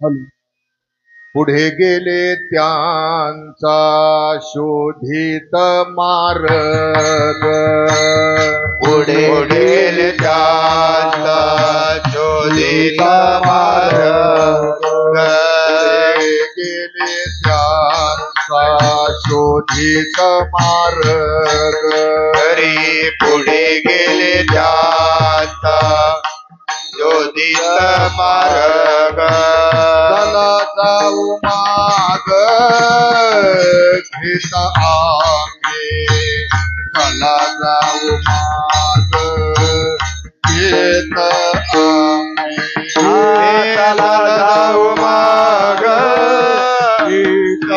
पुढे गेले त्यांचा शोधित मार्ग, पुढे गेले त्यांचा शोधित मार्ग, गेले त्यांचा शोधित मार्ग, हरी पुढे गेले त्यांचा शोधित मार्ग, चला जाऊ माग घेत आम्ही, चला जाऊ माग घेत आम्ही, चला जाऊ माग घेत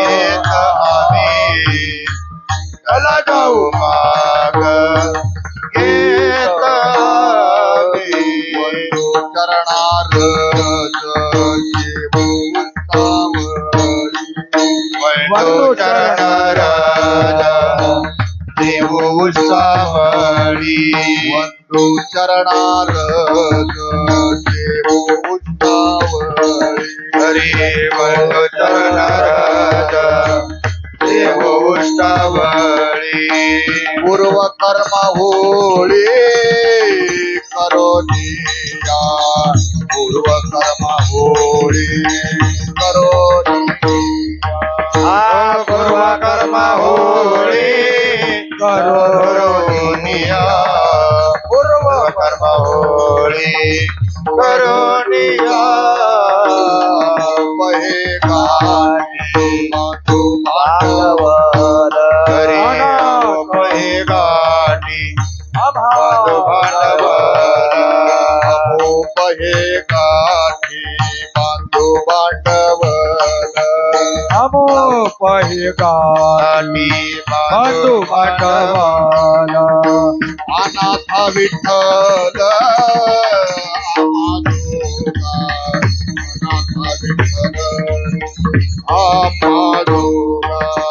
आम्ही, चला जाऊ माग घेत आम्ही, करणार वंदो चरण देव उत्सावळी, वंदो चरणार देव उत्सावळी, हरी वंदो चरण देव उत्सावळी, पूर्व कर्म होळी करोनिया, पूर्व कर्म होळी करोनिया, पूर्व कर्म होळी करोनिया, पूर्व कर्म होळी करोनिया, पहे गाणी मधु भांडवल, हरी पहे गाणी मधु भांडवल, अहो पहे गाणी मधु भांडवल, अमो पहे गाणी मधु भांडवल, अनाथ विठ्ठल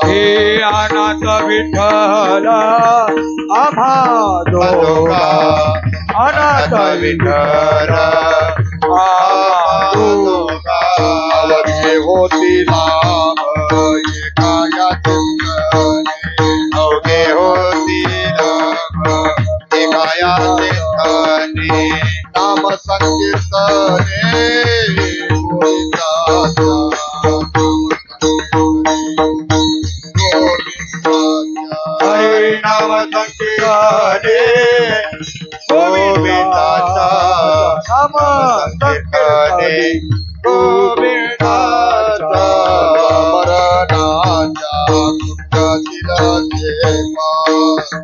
हे अनाथ विठ्ठल आम्हा दोघा, अनाथ विठ्ठल अवघे होती नाम एकाया चिंतने, अवघे होती एकाया चिंतने, नाम संकीर्तने हरी नाम संकीर्तने गोविंदाचा, नाम संकीर्तने गोविंदाचा, मरणाच्या कुंडातील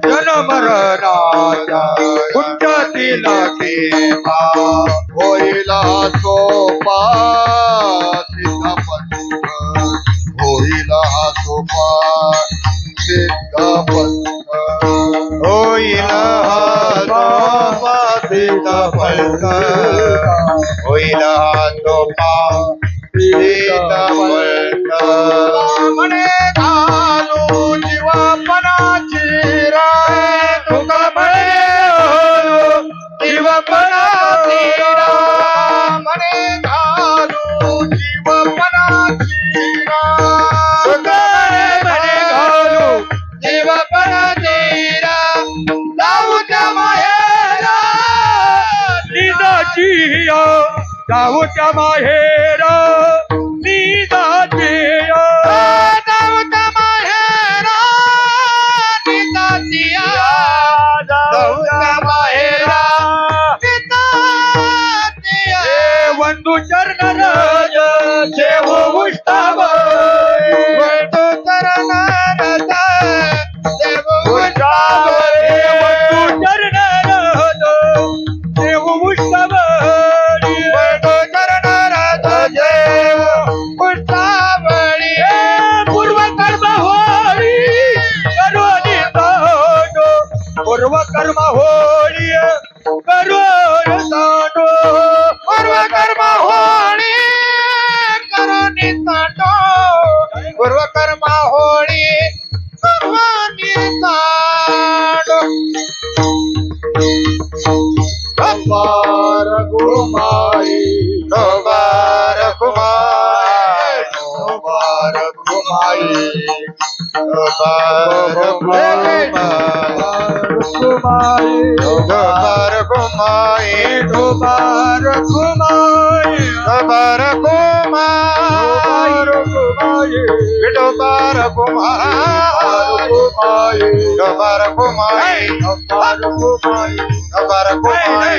जनमरणाच्या कुंडातील केमा, होईला सोपा सिद्धपंथ, होईला सोपा सिद्धपंथ, होईल सोपा सिद्धपंथ, होईल सोपा सिद्धपंथ, म्हणे घालू जीवपणाची राय, तुका म्हणे जीवपणाची राय, म्हणे घालू जीवपणाची राय, तुका म्हणे घालू जीवपणाची राय, जाऊ त्या माहेरा निजाची, जाऊ त्या माहेरा निजाची, जाऊ त्या माहेरा निजाची, जाऊ त्या माहेरा निजाची, वंदू चरण देव उत्सावळी, वंदू चरण देव उत्सावळी, वंदू चरण देव उत्सावळी, वंदू चरण देव उत्सावळी, पूर्व कर्म होळी करोनी तांडो, पूर्व कर्म होळी करोनी तांडो, पूर्व कर्म होळी करोनी तांडो, ढोबार घुमाई ढोबार घुमाई ढोबार घुमाई ढोबार घुमाई ढोबार घुमाई ढोबार घुमाई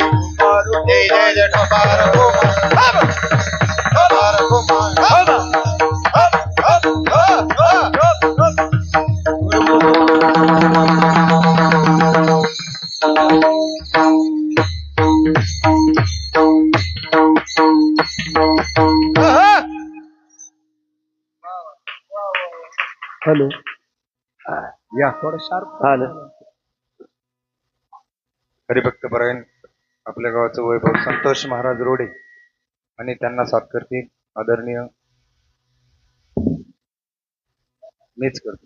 जय जय जय ढोबार घुमाई ढोबार हॅलो या थोडं शार्प आलं हरिभक्त परायण आपल्या गावाचं वैभव संतोष महाराज रोडे आणि त्यांना साथ करतील आदरणीय मीच करतो.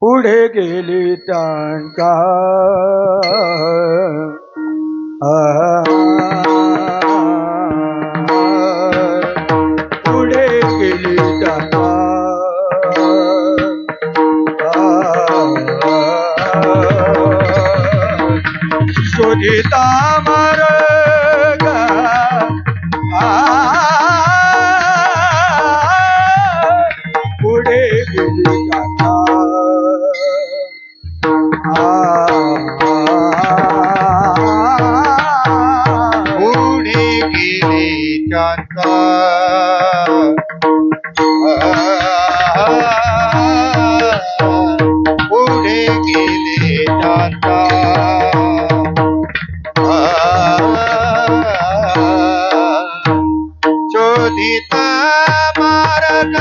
पुढे गेली टांका पुढे गेली टांका शोधिता मार्ग पुढे गेली टांका पुढे गेले चांदा पुढे गेले चांदा शोधिता मार्ग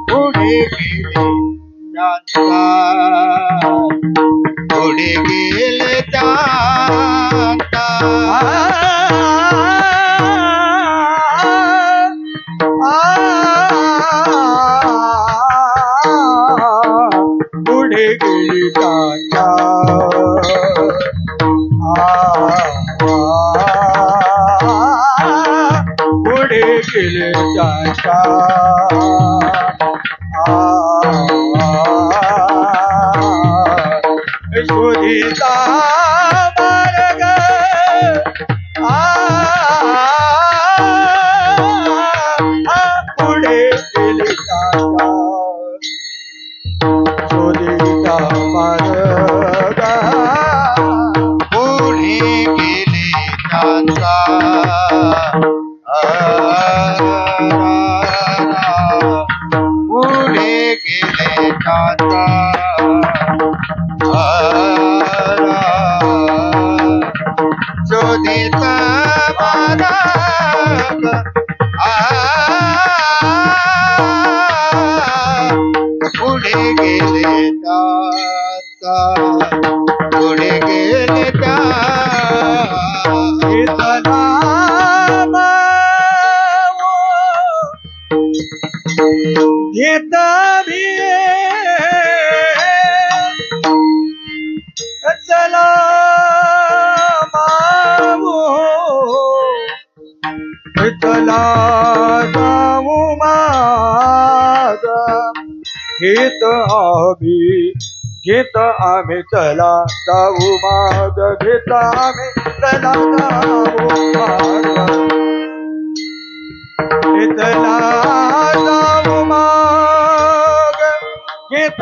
पुढे गेले चांदा पुढे गेले चांदा पुढे गेली टांका पुढे गेले टांका शोधिता मार्ग पुढे गेले टांका शोधिता मार्ग पुढे गेले चांदा पुढे गेले चांदा शोधिता मार्ग पुढे गेले चांदा पुढे गेले चांदा घेता भी चला मावो चला जाऊ मागा गीत आम्ही चला जाऊ माग गीत आम्ही चला जाऊ माग चला जाऊ माग गीत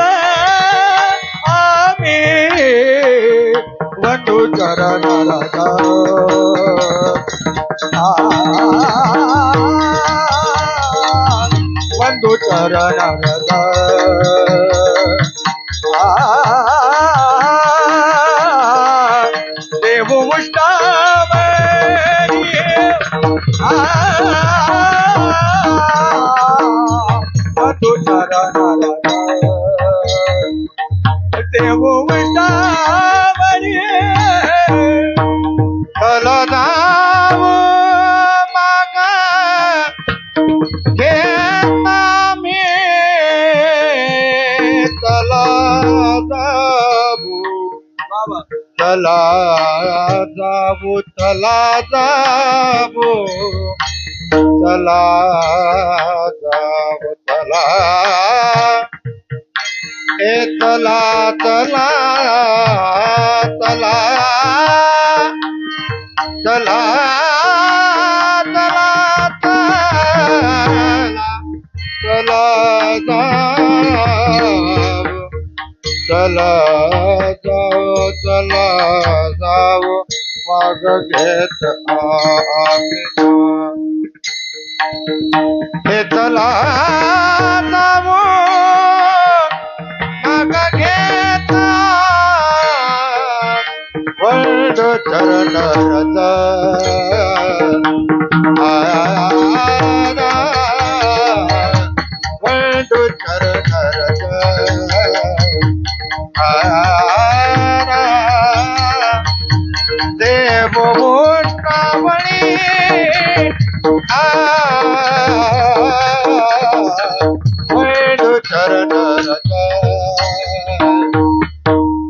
आम्ही वंदू चरणाला वंदू चरणाला देव उष्टावरी वंदू चरणाला देव उष्टावरी चला जाऊ माग घेत आम्ही चला जाऊ बाबा चला जाऊ चला जाऊ चला जाऊ चला ए चला चला चला चला चला चला चला जाऊ चला जाऊ माग घेत आम्ही हे चला जाऊ माग घेत वंद चरण रज वंद चरण रज देव मोठावणी वंद चरण रज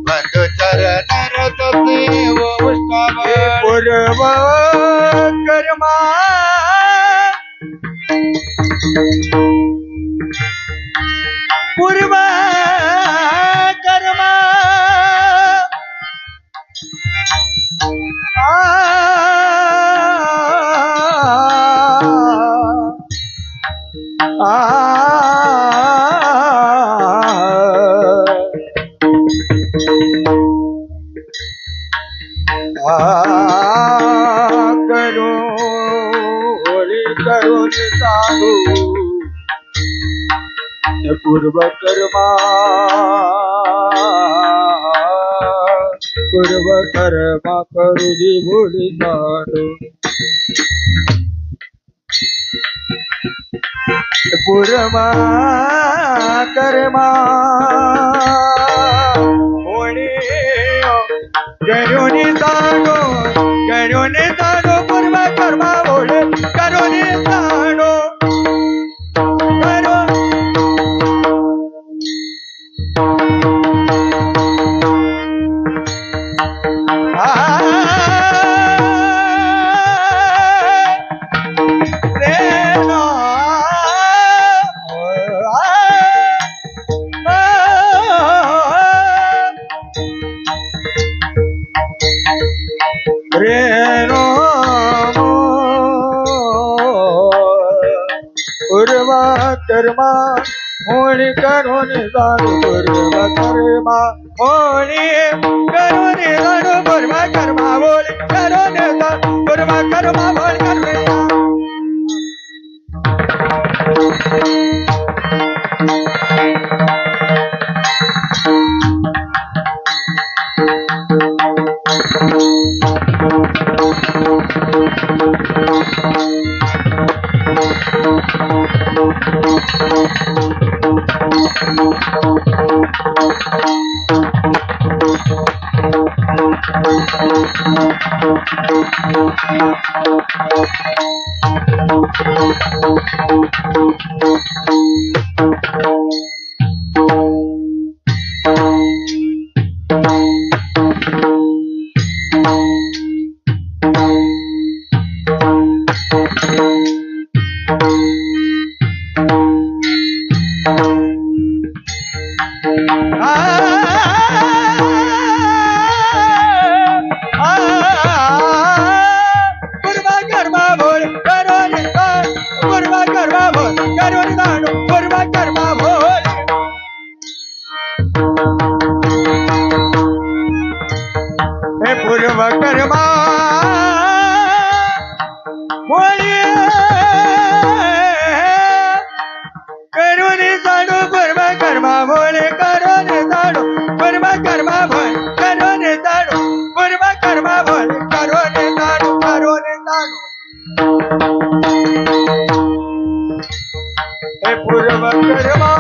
वंद चरण रज देव मोठावणी पूर्व कर्मा पूर्व कर्मा करून साधू पूर्व कर्मा करुली भोली साधू पूर्वा कर्मा होणे करुणी साधू पूर्व कर्मा होणे करुणी साधू कर्मा होणी करून जाणू पूर्व कर्मा होणी करून जाणू पूर्व कर्मा होणी करून जाणू पूर्व कर्मा होणी करून हे पूर्व कर्मा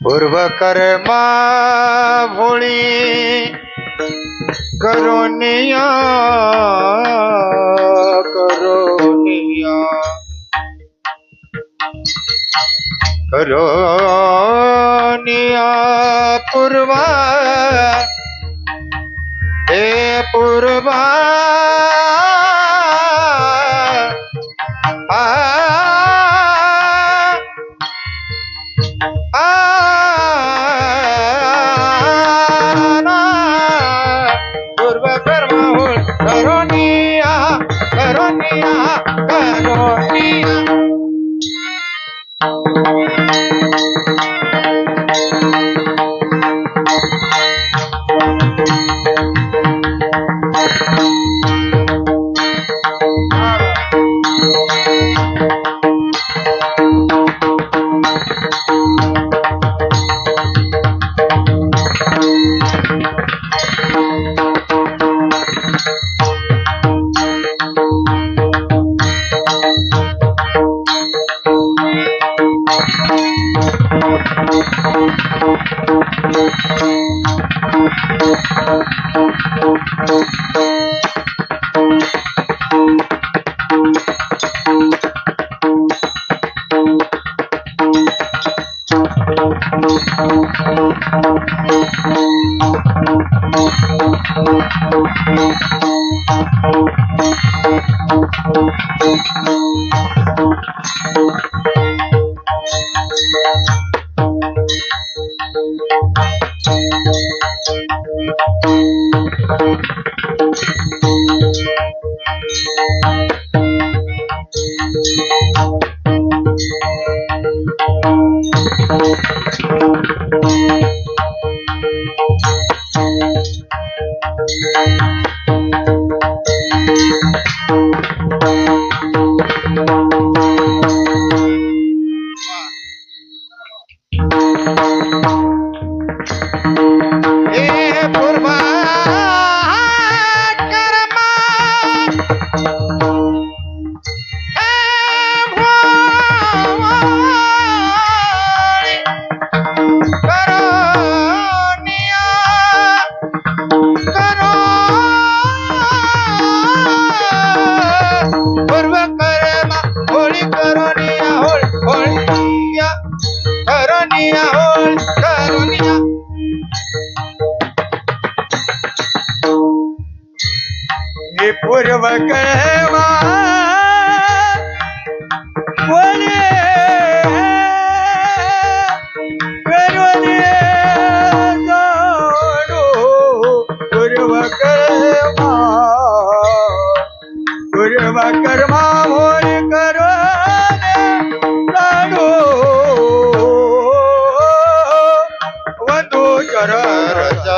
पूर्व कर्मा भोळी करोनिया करोनिया करोनिया पूर्वा हे पूर्वा पूर्व कर्मा होळ करोनिया करोनिया करोनिया पूर्व कर्मा बोले करोनिया जाणो पूर्व कर्मा बोले करोनिया जाणो वंदू चररचा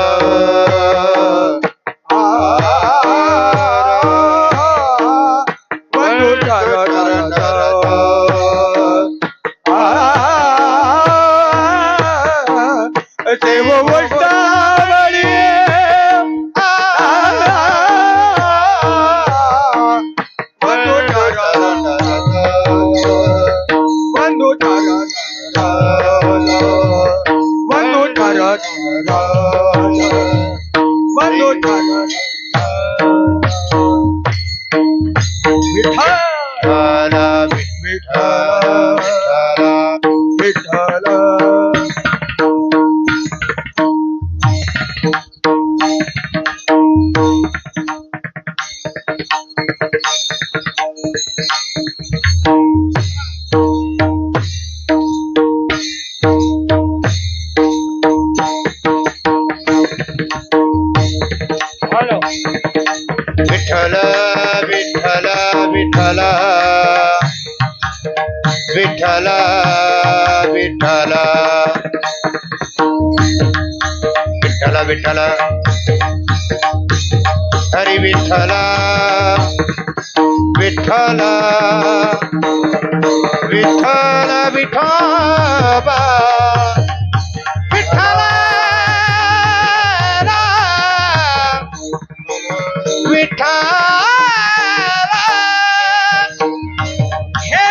विठ्ठल विठ्ठल विठ्ठल विठ्ठल विठ्ठल विठ्ठल विठ्ठल हरी विठ्ठल विठ्ठल विठ्ठल विठोबा विठ्ठल विठ्ठल हे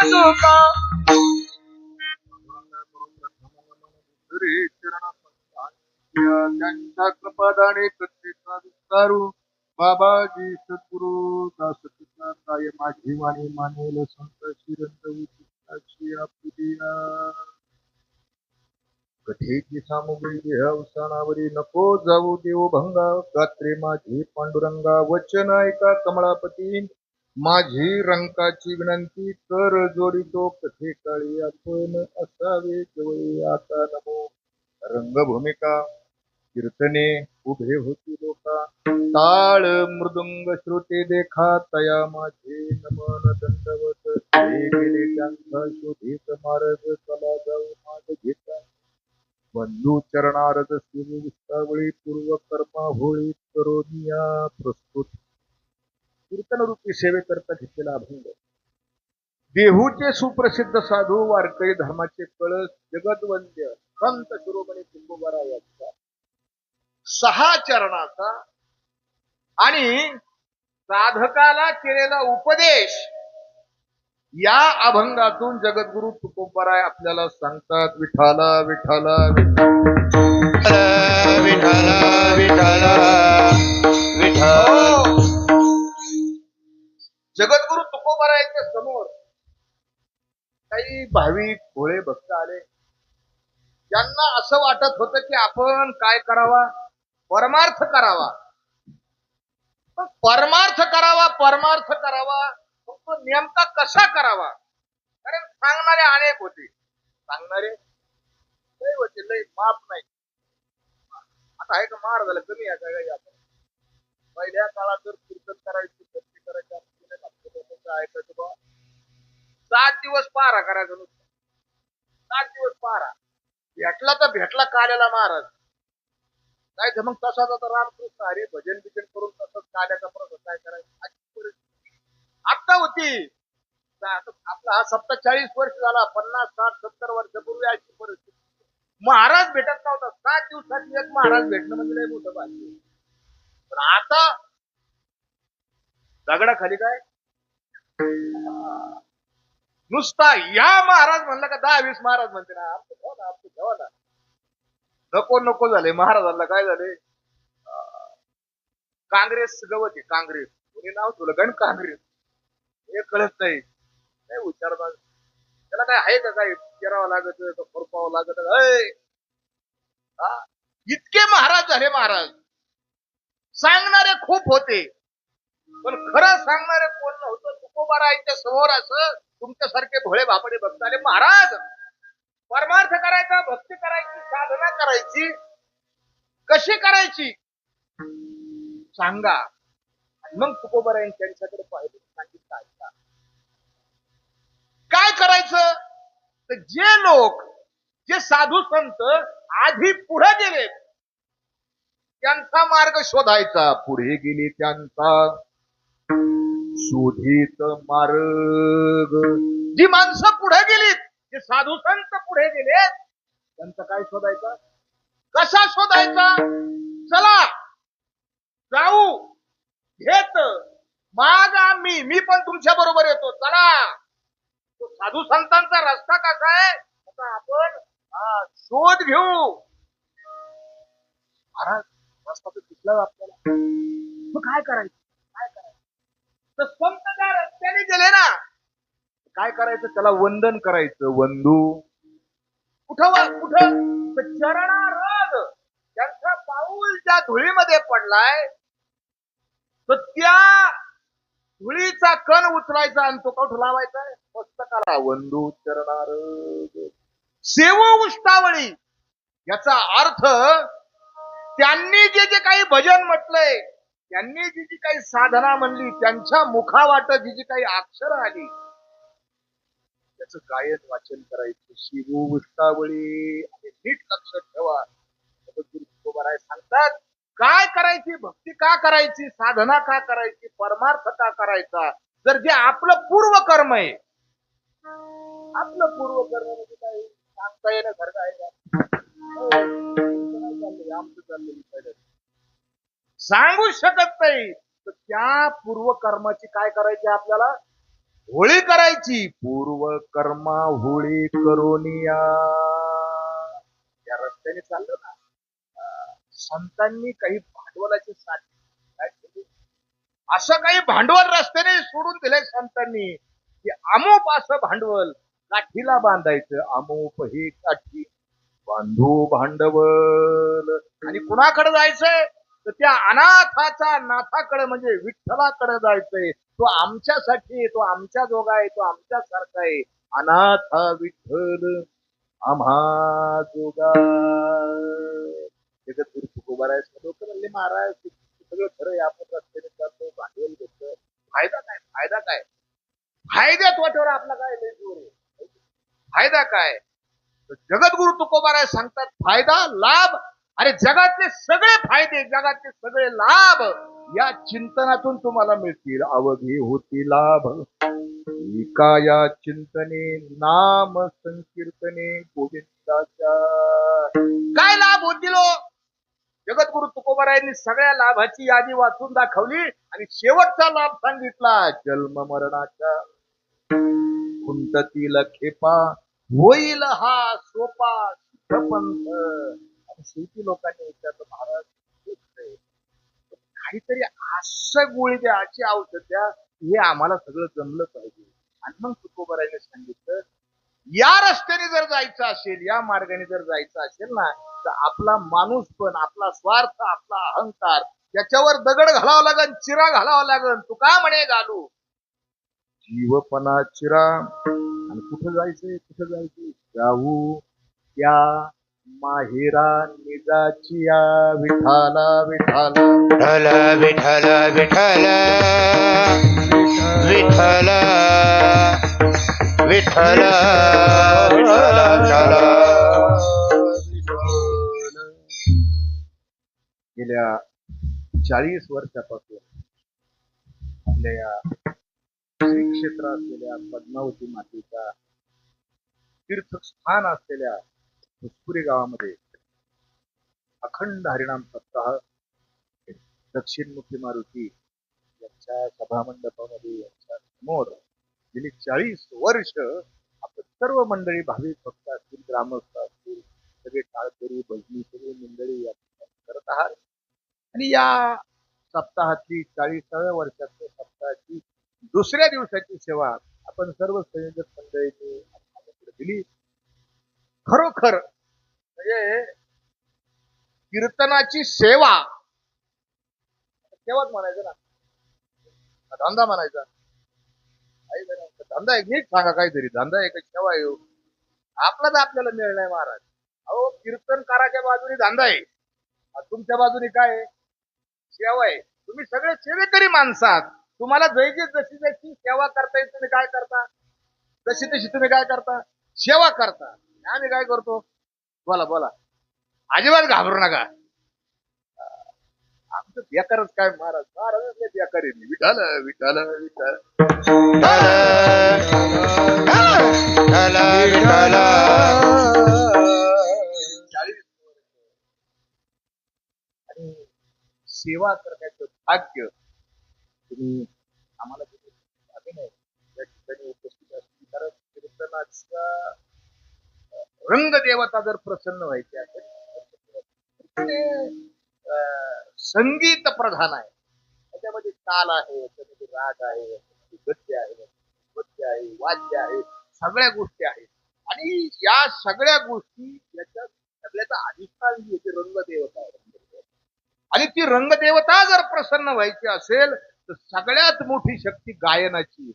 तुका त्यांच्या कृपादाने कथेचा विस्तारू बाबाजी सद्गुरु दास काय माझी वाणी मानेल संत शिरंत कथेची सामुग्री अवसानावरी नको जाऊ देव भंगा गात्रे माझी पांडुरंगा वचन ऐका कमळापती माझी रंकाची विनंती कर जोडितो कथे काळी आपण असावे जवळी आता नमो रंगभूमिका कीर्तने उभे होती लोका ताळ मृदुंग श्रुती देखा तया माझे नमन दंडवत हे गेले त्यांचा शोधित मार्ग चला जाऊ माग घेता बंधू चरणारद शिव विस्तावळी पूर्व कर्मा होळी करोनिया प्रस्तुत कीर्तन रूपी सेवेकरता घेतलेला अभंग देहूचे सुप्रसिद्ध साधू वारकरी धर्माचे कळस जगदवंद्य संत शिरोमणी तुंबोबारा यांचा 6 चरणाचा आणि साधकाला केलेला उपदेश या अभंगातून जगद्गुरु तुकोबाराय आपल्याला सांगतात विठाला विठाला विठाला विठाला विठाला जगद्गुरु तुकोबारायांच्या समोर काही भाविक भोळे भक्त आले त्यांना असं वाटत होतं की आपण काय करावा परमार्थ करावा परमार्थ करावा तो नेमका कसा करावा कारण सांगणारे अनेक होते सांगणारे लय होते लय माप नाही आता आहे का मार झालं कमी आहे का आपण पहिल्या काळात जर कीर्तन करायची भक्ती करायची ऐकायचं बा 7 दिवस पारा करायचं नुसतं 7 दिवस पारा भेटला तर भेटला काल्याला महाराज नाही तर मग तसाच आता रामकृष्ण हरी भजन बिजन करून तसंच काल्याचा प्रसाद काय करायचं अशी परिस्थिती आता होती आपला हा 47 वर्ष झाला 50 60 70 वर्षापूर्वी अशी परिस्थिती महाराज भेटत नव्हता 7 दिवसात एक महाराज भेटणं म्हणजे लय मोठं भाग्य पण आता दगडाखाली काय नुसता या महाराज म्हणलं का 10-20 महाराज म्हणते ना आपलं ठेवा ना नको नको झाले महाराजांना काय झाले काँग्रेस गवत आहे काँग्रेस कोणी नाव ठेवलं कारण काँग्रेस हे कळत नाही काय विचार त्याला काय आहे का काय करावं लागत खोरपावं लागत इतके महाराज झाले महाराज सांगणारे खूप होते पण खरं सांगणारे कोण नव्हतं तुकोबारायांच्या समोर असं तुमच्यासारखे भोळे भापडे भक्त आले महाराज परमार्थ करायचा भक्ती करायची साधना करायची कशी करायची सांगा मग तुकोबारायन त्यांच्याकडे पाहिजे सांगितलं ऐका काय करायचं तर जे लोक जे साधू संत आधी पुढे गेले त्यांचा मार्ग शोधायचा पुढे गेले त्यांचा शोधित मार्ग जी माणसं पुढे गेलीत जे साधू संत पुढे गेले त्यांचा काय शोधायचा कसा शोधायचा चला जाऊ घेत माग मी पण तुमच्या बरोबर येतो चला तो साधू संतांचा रस्ता कसा आहे आता आपण शोध घेऊ महाराज रस्ता तर दिसला आपल्याला मग काय करायचं तर संत त्या रस्त्याने गेले ना काय करायचं त्याला वंदन करायचं वंदू कुठं चरणारद त्यांचा पाऊल ज्या धुळीमध्ये पडलाय तर त्या धुळीचा कण उचलायचा आणि तो कुठं लावायचा मस्तकाला वंदू चरणारद सेवो उष्टावळी याचा अर्थ त्यांनी जे काही भजन म्हटलंय त्यांनी जी काही साधना म्हणली त्यांच्या मुखावाट जी काही अक्षर आली त्याचं गायन वाचन करायचं शिवू उष्टावळी आणि नीट लक्षात ठेवा तुकोबाराय सांगतात काय करायची भक्ती का करायची साधना का करायची परमार्थ का करायचा जर जे आपलं पूर्वकर्म आहे आपलं पूर्वकर्म म्हणजे काय सांगता येण्यासारखं आहे का आमचं चाललेलं सांगू शकत नाही तर त्या पूर्वकर्माची काय करायची आपल्याला होळी करायची पूर्व कर्मा होळी करोनिया. या रस्त्याने चाललं ना, संतांनी काही भांडवलाची साथ काय केली? असं काही भांडवल रस्त्याने सोडून दिलंय संतांनी की अमोप असं भांडवल काठीला बांधायचं. अमोप हे काठी बांधू भांडवल. आणि कुणाकडे जायचंय तर त्या अनाथाचा नाथाकडे म्हणजे विठ्ठलाकडे जायचंय. तो आमच्यासाठी आहे, तो आमच्या जोगा आहे, तो आमच्यासारखा आहे. अनाथा विठ्ठल आम्हा जोगा. जगद्गुरु तुकोबारायचं लोक म्हणले महाराज सगळं खरं आहे, आपण रस्त्याने जातो भांडवल घेतो, फायदा काय? फायदा काय? फायद्यात वाटेवर आपला काय लय जोर आहे? फायदा काय? तर जगद्गुरु तुकोबाराय सांगतात फायदा लाभ. अरे जगातले सगळे फायदे, जगातले सगळे लाभ या चिंतनातून तुम्हाला मिळतील. अवघी होती लाभ एका या चिंतने नाम संकीर्तने गोविंदाच्या. काय लाभ होतील हो? जगद्गुरु तुकोबारायांनी सगळ्या लाभाची यादी वाचून दाखवली आणि शेवटचा लाभ सांगितला. जन्म मरणाच्या खुंटतील खेपा होईल हा सोपा पंथ. आणि शेवटी लोकांनी विचारलं महाराज काहीतरी असं गोळी द्या, अशी औषध द्या, हे आम्हाला सगळं जमलं पाहिजे. आणि मग तुकोबारायने सांगितलं या रस्त्याने जर जायचं असेल, या मार्गाने जर जायचं असेल ना, तर आपला माणूस पण, आपला स्वार्थ, आपला अहंकार त्याच्यावर दगड घालावा लागल, चिरा घालावा लागल. तू का म्हणे घालू जीवपणा चिरा. आणि कुठं जायचंय? कुठं जायचंय? जाऊ त्या माहेरा निजाची या विठाला विठाला विठ्ठल विठ्ठल विठ्ठल विठ्ठल विठ्ठल. गेल्या 40 वर्षापासून आपल्या या श्री क्षेत्र असलेल्या पद्मावती मातेचा तीर्थस्थान असलेल्या भोजपुरी गावामध्ये अखंड हरिनाम सप्ताह दक्षिणमुखी मारुती यांच्या सभामंडपामध्ये यांच्या समोर गेली 40 वर्ष आपण सर्व मंडळी, भाविक भक्त असतील, ग्रामस्थ असतील, सगळे टाळकरी भजनी सगळी मंडळी या ठिकाणी करत आहात. आणि या सप्ताहातली 40व्या वर्षाच्या सप्ताहाची दुसऱ्या दिवसाची सेवा आपण सर्व संयोजक मंडळीने आपल्याकडे दिली. खरोखर म्हणजे कीर्तनाची सेवा सेवाच म्हणायचं ना, धंदा म्हणायचा? धंदा आहे? नीट सांगा काहीतरी. धंदा आहे का सेवा आहे? आपलाच आपल्याला मिळ नाही महाराज. अहो कीर्तनकाराच्या बाजूने धंदा आहे, तुमच्या बाजूने काय आहे? सेवा आहे. तुम्ही सगळे सेवेकरी माणसं आहात. तुम्हाला जशी जशी सेवा करता येईल तुम्ही काय करता, तशी तशी तुम्ही काय करता? सेवा करता. आम्ही काय करतो? बोला बोला. अजिबात घाबरू नका. आमचं बेकारच काय महाराज? महाराजच नाही बेकार आहे. विठाल विठाल विठाल विठ्ठल. 40 आणि सेवा करण्याचं भाग्य तुम्ही आम्हाला अभिनय या ठिकाणी उपस्थित असतील. कारण कीर्तनाचा रंगदेवता जर प्रसन्न व्हायची असेल तर ते, संगीत प्रधान आहे. त्याच्यामध्ये ताल आहे, त्याच्यामध्ये राग आहे, त्याच्यामध्ये गद्य आहे, पद्य आहे, वाद्य आहे, सगळ्या गोष्टी आहेत. आणि या सगळ्या गोष्टी याच्या सगळ्याचा अधिष्ठान जी आहे रंगदेवता आहे. आणि ती रंगदेवता जर प्रसन्न व्हायची असेल तर सगळ्यात मोठी शक्ती गायनाची.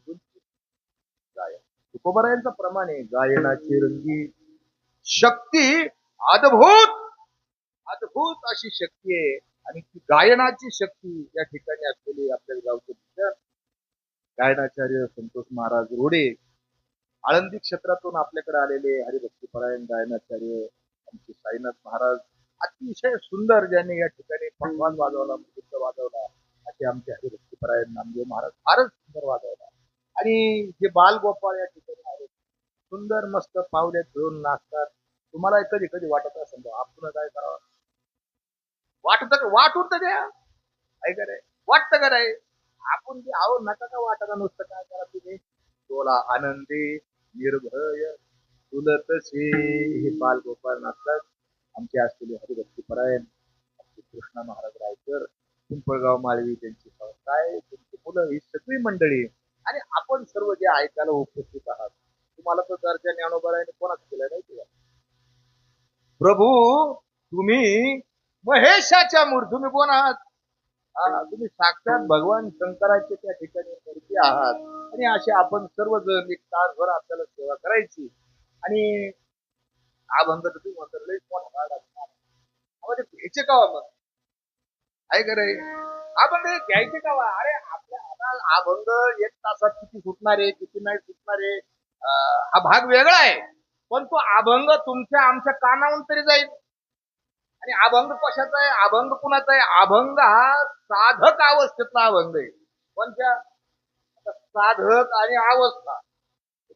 गायन तुकोबारायांचं प्रमाण आहे, गायनाची रंगी शक्ती अद्भुत अद्भुत अशी शक्ती आहे. आणि ती गायनाची शक्ती या ठिकाणी असलेली आपल्या गावचे भूषण गायनाचार्य संतोष महाराज रोडे, आळंदी क्षेत्रातून आपल्याकडे आलेले हरिभक्तीपरायण गायनाचार्य आमचे साईनाथ महाराज, अतिशय सुंदर ज्यांनी या ठिकाणी पखवाज वाजवला, मृदुंग वाजवला, असे आमचे हरिभक्तीपरायण नामदेव महाराज फारच सुंदर वाजवला. आणि जे बालगोपाळ या ठिकाणी आहेत, सुंदर मस्त पावले घेऊन नाचतात. तुम्हाला कधी कधी वाटत असेल आपण काय करावं? वाटून तर द्या. काय कराय वाटतं का नाही? आपण जे आहो नका का वाटत नुसतं काय करा तुम्ही? तोला आनंदी निर्भय तुलतसे. हे बाल गोपाळ नाचतात आमचे असलेले हरिभक्ती परायण कृष्णा महाराज रायकर, पिंपळगाव माळवी त्यांची काय त्यांची मुलं ही सगळी मंडळी आणि आपण सर्व जे ऐकायला उपस्थित आहात. तुम्हाला तर दर्जा ज्ञानोबराने कोणाच केलं नाही तुला प्रभू. तुम्ही महेशाच्या मूर्ती, तुम्ही कोण आहात? तुम्ही साक्षात भगवान शंकराचे त्या ठिकाणी मूर्ती आहात आणि असे आपण सर्वजण एक तासभर आपल्याला सेवा करायची आणि अभंग तर तुम्ही म्हणतो कोण आम्हाला घ्यायचे का मग आहे का रे? अभंग घ्यायचे का? अरे आपल्या अभंग एक तासात किती सुटणारे किती नाही सुटणारे हा भाग वेगळा आहे, पण तो अभंग तुमच्या आमच्या कानावून तरी जाईल. आणि अभंग कशाचा आहे? अभंग कुणाचा आहे? अभंग हा साधक अवस्थेतला अभंग आहे. कोणत्या? साधक आणि अवस्था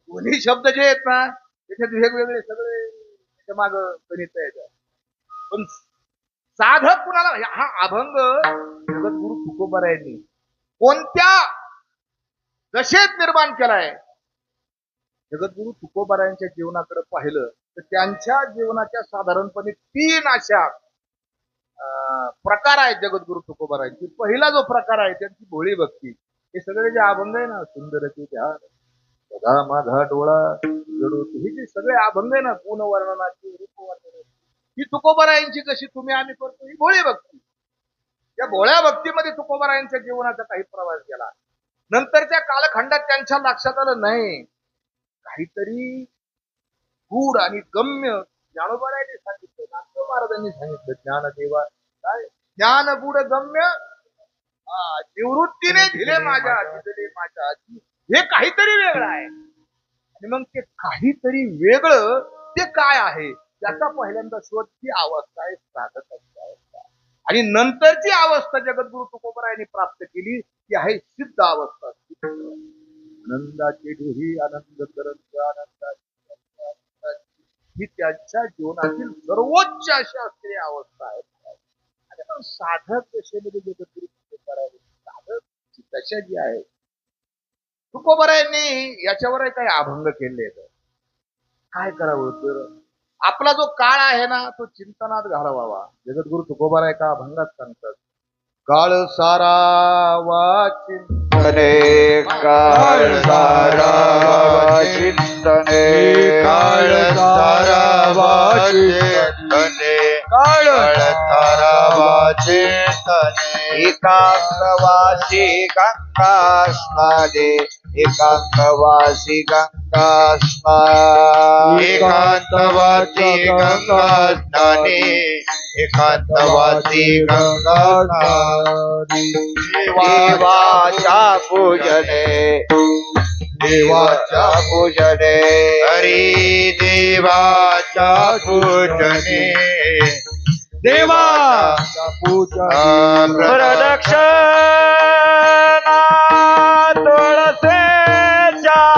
दोन्ही शब्द जे आहेत ना त्याच्यात वेगवेगळे सगळे त्याच्या माग गणित आहे. पण साधक कुणाला? हा अभंग जगद्गुरु तुकोबारायांनी कोणत्या दशेत निर्माण केलाय? जगद्गुरु तुकोबारायांच्या जीवनाकडे पाहिलं तर त्यांच्या जीवनाच्या साधारणपणे 3 अशा प्रकार आहेत जगद्गुरु तुकोबारायांची. पहिला जो प्रकार आहे त्यांची भोळी भक्ती. हे सगळे जे अभंग आहे ना, सुंदरची ध्यान सदा माझा डोळा जडू, हे जे सगळे अभंग आहे ना, गुणवर्णनाची रूपवर्णनाची, ही तुकोबारायांची जशी तुम्ही आम्ही करतो ही भोळी भक्ती. या भोळ्या भक्तीमध्ये तुकोबारायांच्या जीवनाचा काही प्रवास गेला. नंतरच्या कालखंडात त्यांच्या लक्षात आलं नाही काहीतरी गूढ आणि गम्य ज्ञानोबारायांनी सांगितलं, नाथ महाराजांनी सांगितलं, ज्ञानदेवा काय ज्ञान गूढ गम्य निवृत्तीने दिले माझ्या दिले माझ्या आधी. हे काहीतरी वेगळं आहे. आणि मग ते काहीतरी वेगळं ते काय आहे त्याचा पहिल्यांदा शोध ही अवस्था आहे साधकाची अवस्था. आणि नंतरची अवस्था जगद्गुरु तुकोबारायांनी प्राप्त केली ती आहे सिद्ध अवस्था. आनंदाची ढोही आनंद करत आनंदाची ही त्यांच्या जीवनातील सर्वोच्च अशा असलेली अवस्था आहे. आणि मग साधक दशेमध्ये जगद्गुरु तुकोबारायांनी साधक दशा जी आहे तुकोबारायांनी याच्यावर काही अभंग केले. काय करावं तर आपला जो काळ आहे ना तो चिंतनात घालवावा. जगद्गुरु तुकोबाराय एका अभंगात सांगतात, काळ सारा वाचिंतने काळ सारा चिंतने काळ सारा चिंतने काळ सारा चिंतने एकांतवासी गंगा स्नाने एकांतवासी गंगा स्नाने एकांतवासी गंगा स्नाने एकांतवासी गंगा स्नाने देवाच्या पूजने देवाच्या पूजने हरी देवाच्या पूजने देवाच्या पूजने प्रदक्षिणा तुळसेच्या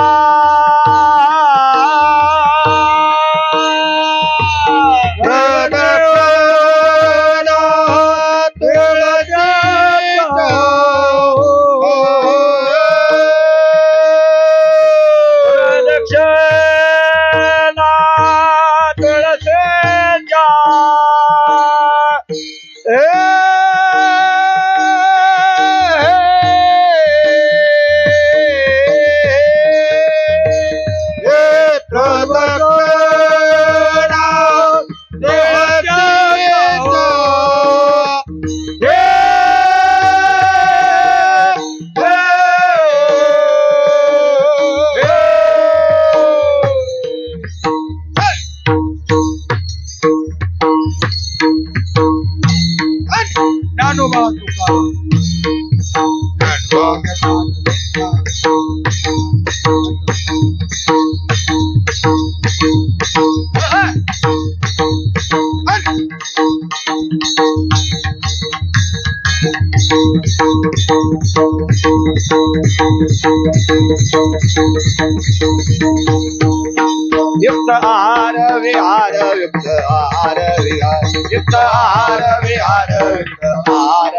युक्त आहार विहार युक्त आहार विहार युक्त आहार विहार युक्त आहार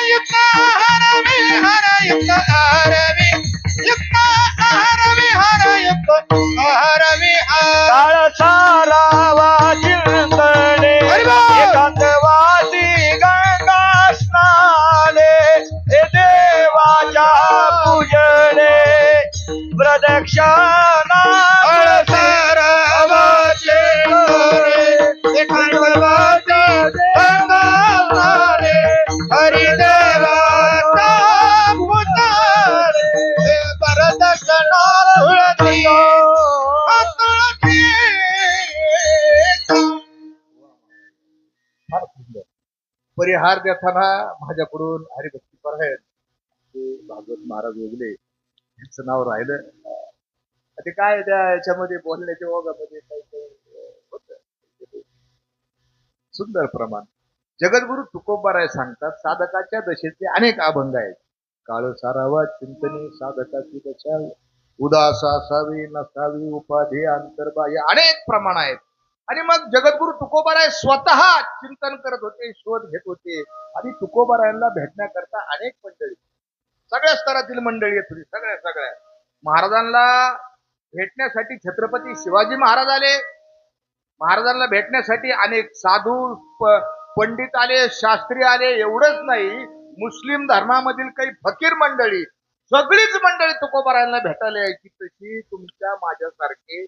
युक्त आहार विहार युक्त आहार युक्त आहार प्रदक्षिणा सरावाचे रे खंडोबाचे रे हरिदेवाचा पुतळे प्रदक्षिणा तुळशी फार सुंदर परिहार देताना माझ्याकडून हरिभक्तीपर आहेत ते भागवत महाराज वेगळे यांचं नाव राहिलं. ते काय त्या याच्यामध्ये बोलण्याच्या ओघामध्ये काही होत सुंदर प्रमाण. जगद्गुरु तुकोबाराय सांगतात साधकाच्या दशेचे अनेक अभंग आहेत. काळ सारावा चिंतने साधकाची दशा उदासा असावी नसावी उपाधी अंतर्बाह्य अनेक प्रमाण आहेत. आणि मग जगद्गुरु तुकोबाराय स्वतः चिंतन करत होते, शोध घेत होते आणि तुकोबारायांना भेटण्याकरता अनेक मंडळी सगळ्या स्तरातील मंडळी येत होती. सगळ्या महाराजांना भेटण्यासाठी छत्रपती शिवाजी महाराज आले. महाराजांना भेटण्यासाठी अनेक साधू पंडित आले, शास्त्री आले. एवढंच नाही, मुस्लिम धर्मामधील काही फकीर मंडळी सगळीच मंडळी तुकोबारायांना भेटायला यायची. तशी तुमच्या माझ्यासारखे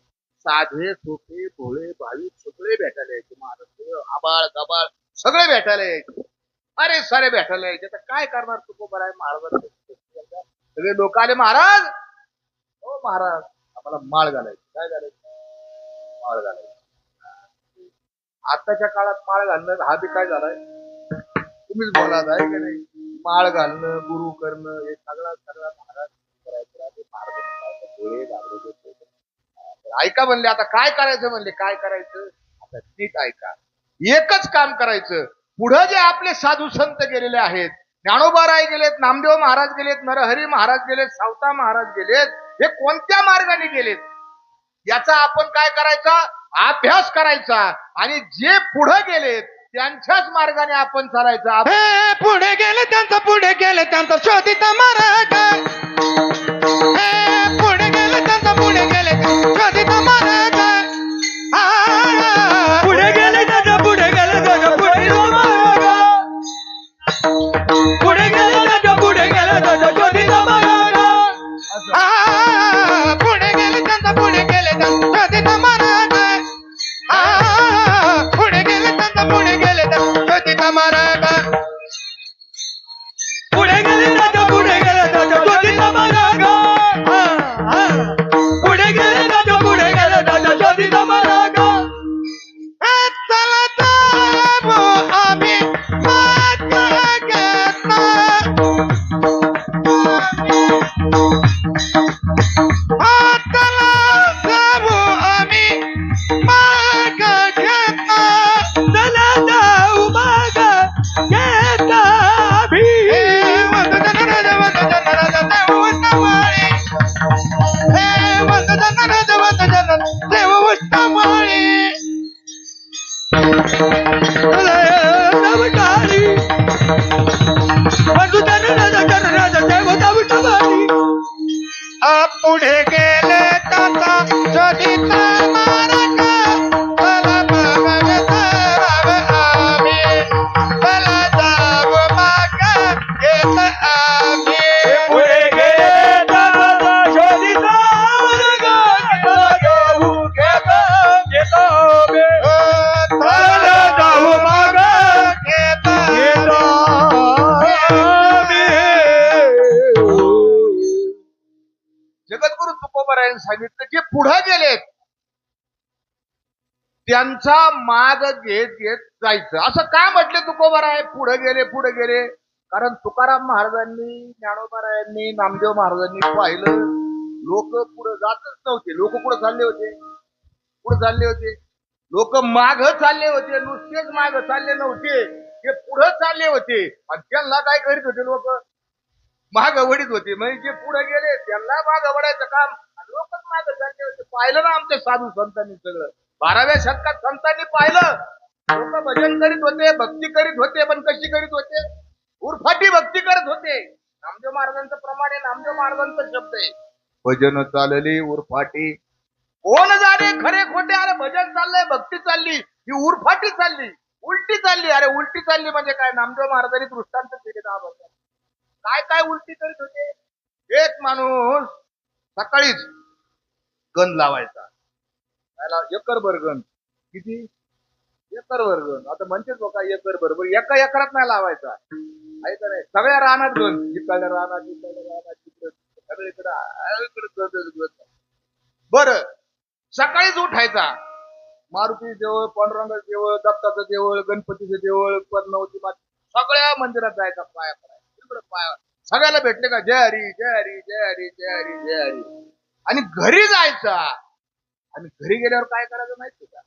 साधे सोपे भोळे भाविक सगळे भेटायला यायचे. महाराज आबाळ गबाळ सगळे भेटायला यायचे. अरे सारे भेटायला यायचे. तर काय करणार तुकोबाराय महाराज सगळे लोक आले. महाराज हो महाराज आम्हाला माळ घालायची. काय घालायचं? माळ घालायची. आताच्या काळात माळ घालणं हा बी काय झालाय तुम्हीच बोला आहे की नाही. माळ घालणं गुरु करणं हे सगळा महाराज ऐका म्हणले. आता काय करायचं म्हणले. काय करायचं आता ठीक ऐका. एकच काम करायचं. पुढे जे आपले साधू संत गेलेले आहेत, ज्ञानोबाराय गेलेत, नामदेव महाराज गेलेत, नरहरी महाराज गेलेत, सावता महाराज गेलेत, हे कोणत्या मार्गाने गेलेत याचा आपण काय करायचा अभ्यास करायचा. आणि जे पुढे गेलेत त्यांच्याच मार्गाने आपण चालायचा. पुढे गेले त्यांचा पुढे गेले त्यांचा शोधित मार्ग पुढे गेले त्यांचा पुढे गेले शोधित मार्ग पुढे गेले त्याच्या पुढे गेले त्याच्या पुढे मार्ग पुढे गेले त्याच्या पुढे गेले त्याच्या शोधित मार्ग पुढे गेले त्यांचा पुढे गेले त्यांचा शोधित मार्ग पुढे गेले त्यांचा पुढे गेले त्यांचा शोधित मार्ग पुढे गेले त्याच्या पुढे गेले त्याच्या शोधित मार्ग पुढे गेले त्याच्या पुढे गेले त्याच्या शोधित मार्ग चला जाऊ आम्ही मार्ग घेता चला जाऊ आम्ही मार्ग घेता चला जाऊ मार्ग घेता पुढे गेले त्याचा शोधित मार्ग चला बघत आम्ही चला जाऊ मार्ग घेत आम्ही पुढे गेले त्याचा शोधित मार्ग जाऊ घेत चला जाऊ मार्ग घेत जगद्गुरु तुकोबारायांनी सांगितलं जे पुढे गेलेत त्यांचा माग घेत घेत जायचं. असं का म्हटले तुकोबाराय पुढे गेले कारण तुकाराम महाराजांनी ज्ञानोबारायांनी नामदेव महाराजांनी पाहिलं लोक पुढे जातच नव्हते. लोक पुढे चालले होते लोक माग चालले होते. नुसतेच माग चालले नव्हते, ते पुढे चालले होते. आणि त्यांना काय करीत होते लोक माग वडीत होते. म्हणजे जे पुढे गेले त्यांना माग वडायचं काम लोकच माग चालले होते. पाहिलं ना आमच्या साधू संतांनी सगळं 12व्या शतकात संतांनी पाहिलं. लोक भजन करीत होते, भक्ती करीत होते, पण कशी करीत होते उरफाटी भक्ती करत होते. नामदेव महाराजांचं प्रमाण आहे, नामदेव महाराजांचा शब्द आहे भजन चालली उरफाटी कोण जाणे खरे खोटे. अरे भजन चाललंय, भक्ती चालली, ही उरफाटी चालली, उलटी चालली. अरे उलटी चालली म्हणजे काय? नामदेव महाराजांनी दृष्टांत केले 10 वर्षात. काय उलटी करीत होते. एक माणूस सकाळीच गंध लावायचा. त्याला एकरभर गंध. किती? एकरभर गंध. आता म्हणतेच बघा एकर बरोबर एका एकरात नाही लावायचा. आहे का नाही? सगळ्या रानात गंध. इकडल्या रानात तिकडे सगळीकडे बर. सकाळीच उठायचा. मारुती देवळ, पांडुरंगाचं देवळ, दत्ताचं देवळ, गणपतीचं देवळ, पद्मावती माता, सगळ्या मंदिरात जायचा पाया पडायचा. तिकडे पाया सगळ्याला भेटले का जय हरी जय हरी जय हरी जय हरी जय हरी. आणि घरी जायचा. आणि घरी गेल्यावर काय करायचं माहिती का?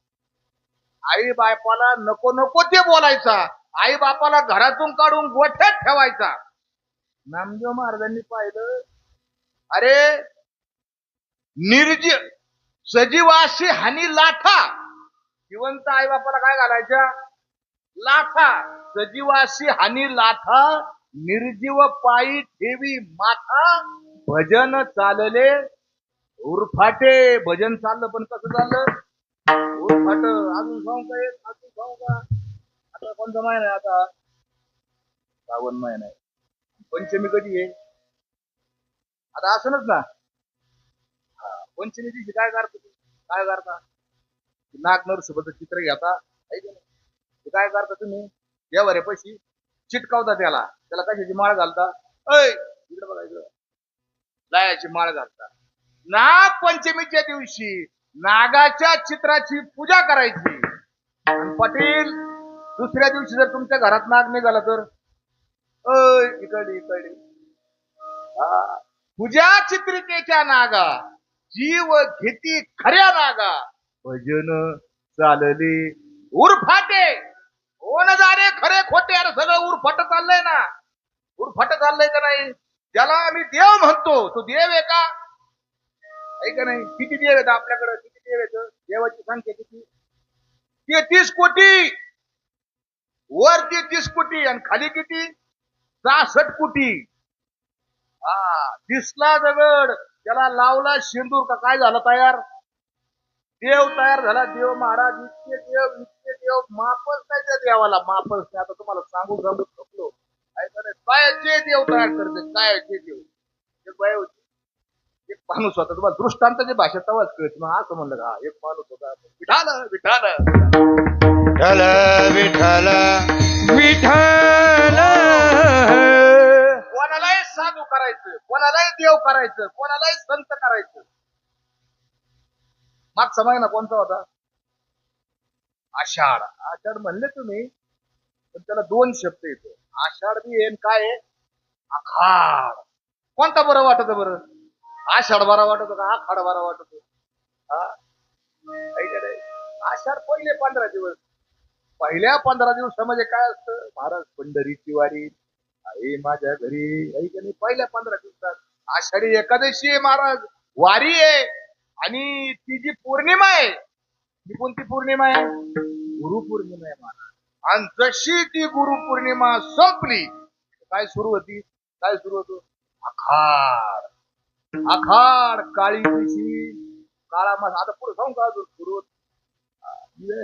आई बापाला नको नको ते बोलायचा. आई बापाला घरातून काढून गोठ्यात ठेवायचा. नामदेव महाराजांनी पाहिलं, अरे निर्जीव सजीवाशी हानी लाथा. जिवंत आई बापाला काय घालायच्या? लाथा. सजीवाशी हानी लाथा, निर्जीव पायी ठेवी माथा, भजन चालले उरफाटे. भजन चाललं पण कसं चाललं? उरफाट. अजून सांगू का एक? अजून सांगू का? आता कोणता महिना आहे? आता श्रावण महिना आहे. पंचमी कधी आहे? आता असंच ना. पंचमी दिवशी काय करता? काय करता? नाग नरसोबत चित्र घेता. काय करता तुम्ही? देवारे पैशी चिटकावता त्याला. त्याला कशाची माळ घालता? इकडे बघा, इकडे लायाची माळ घालता. नाग पंचमीच्या दिवशी नागाच्या चित्राची पूजा करायची. आणि पाटील दुसऱ्या दिवशी जर तुमच्या घरात नाग निघाला तर इकडे इकडे पूजा चित्रिकेच्या नागा, जीव घेती खऱ्या नागा, भजन चालले उरफाटे. कोण जाणे खरे खोटे? अरे सगळं उरफाट चाललंय ना. उरफाट चाललंय का नाही? ज्याला आम्ही देव म्हणतो तो देव आहे का? आहे का नाही? किती देव आहेत आपल्याकडे? किती देव आहेत? देवाची संख्या किती? 33 कोटी. वर 33 कोटी आणि खाली किती? 66 कोटी. दिसला दगड, त्याला लावला शेंदूर का काय झाला तयार? देव तयार झाला. देव महाराज इतके देव मापच नाही त्या देवाला. मापच नाही. आता तुम्हाला सांगू थकलो. कायचे देव तयार करते? कायचे देव? एक बाय होती, एक माणूस होता. तुम्हाला दृष्टांताची भाषा तवाच कळत ना. असं म्हणलं का एक माणूस होता, विठाल विठाल विठ्ठल विठ्ठल विठ्ठल. कोणालाही साधू करायचं, कोणालाही देव करायचं, कोणालाही संत करायचं. मागचा महिना कोणता होता? आषाढ. आषाढ म्हणले तुम्ही, पण त्याला 2 शब्द येतो. आषाढ बी येन काय आहे? आखाड. कोणता बरं वाटत? बरं आषाढ बरा वाटतो का आखाड बरा वाटतो? आषाढ पहिले 15 दिवस. पहिल्या 15 दिवसामध्ये काय असतं? महाराज पंढरीची वारी आहे माझ्या घरी. पहिल्या 15 दिवसात आषाढी एकादशी आहे महाराज, वारी आहे. आणि ती जी पौर्णिमा आहे, ती कोणती पौर्णिमा आहे? गुरुपौर्णिमा आहे महाराज. आणि जशी ती गुरुपौर्णिमा संपली, काय सुरू होती? काय सुरू होतो? आखाड. आखाड. काळी पिशी, काळा मासा. आता पुढे सांगू का? अजून सुरू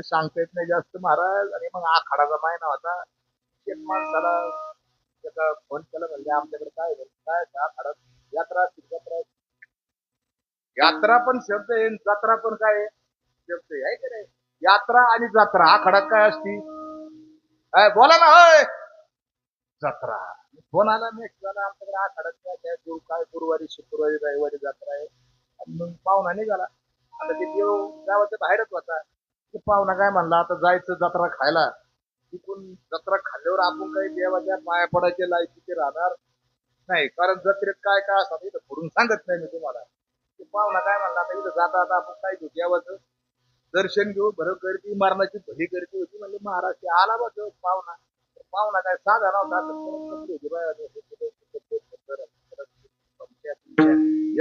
सांगता येत नाही जास्त महाराज. आणि मग आखाडाचा महिना होता. एक माणसाला एका फोन केला, म्हणजे आमच्याकडे काय काय आखाडात यात्रा असते. जत्रा. यात्रा पण शब्द आहे, जत्रा पण काय शब्द आहे का नाही? यात्रा आणि जत्रा. आखाडात काय असती? काय बोला ना. होय जत्रा. फोन आला नेक्स्ट झाला आमच्याकडे आखाडात काय काय गुरुवारी शुक्रवारी रविवारी जत्रा आहे. आणि मग पाहुणा निघाला. आता ते देव गावाच्या बाहेरच होता. पाहुणा काय म्हणला, आता जायचं जत्रा खायला. तिथून जत्रा खाल्ल्यावर आपण काही देवाच्या पाया पडायचे लायकीचे राहणार नाही. कारण जत्रेत काय काय असतात इथं फोडून सांगत नाही मी तुम्हाला. पाहुणा काय म्हणला, आता इथं जाता आता आपण काय घेऊ? देवाचं दर्शन घेऊ. बरं गर्दी, मरणाची भली गर्दी होती. म्हणजे महाराष्ट्र आला बघ पाहुणा. पाहुणा काय साधा नव्हता.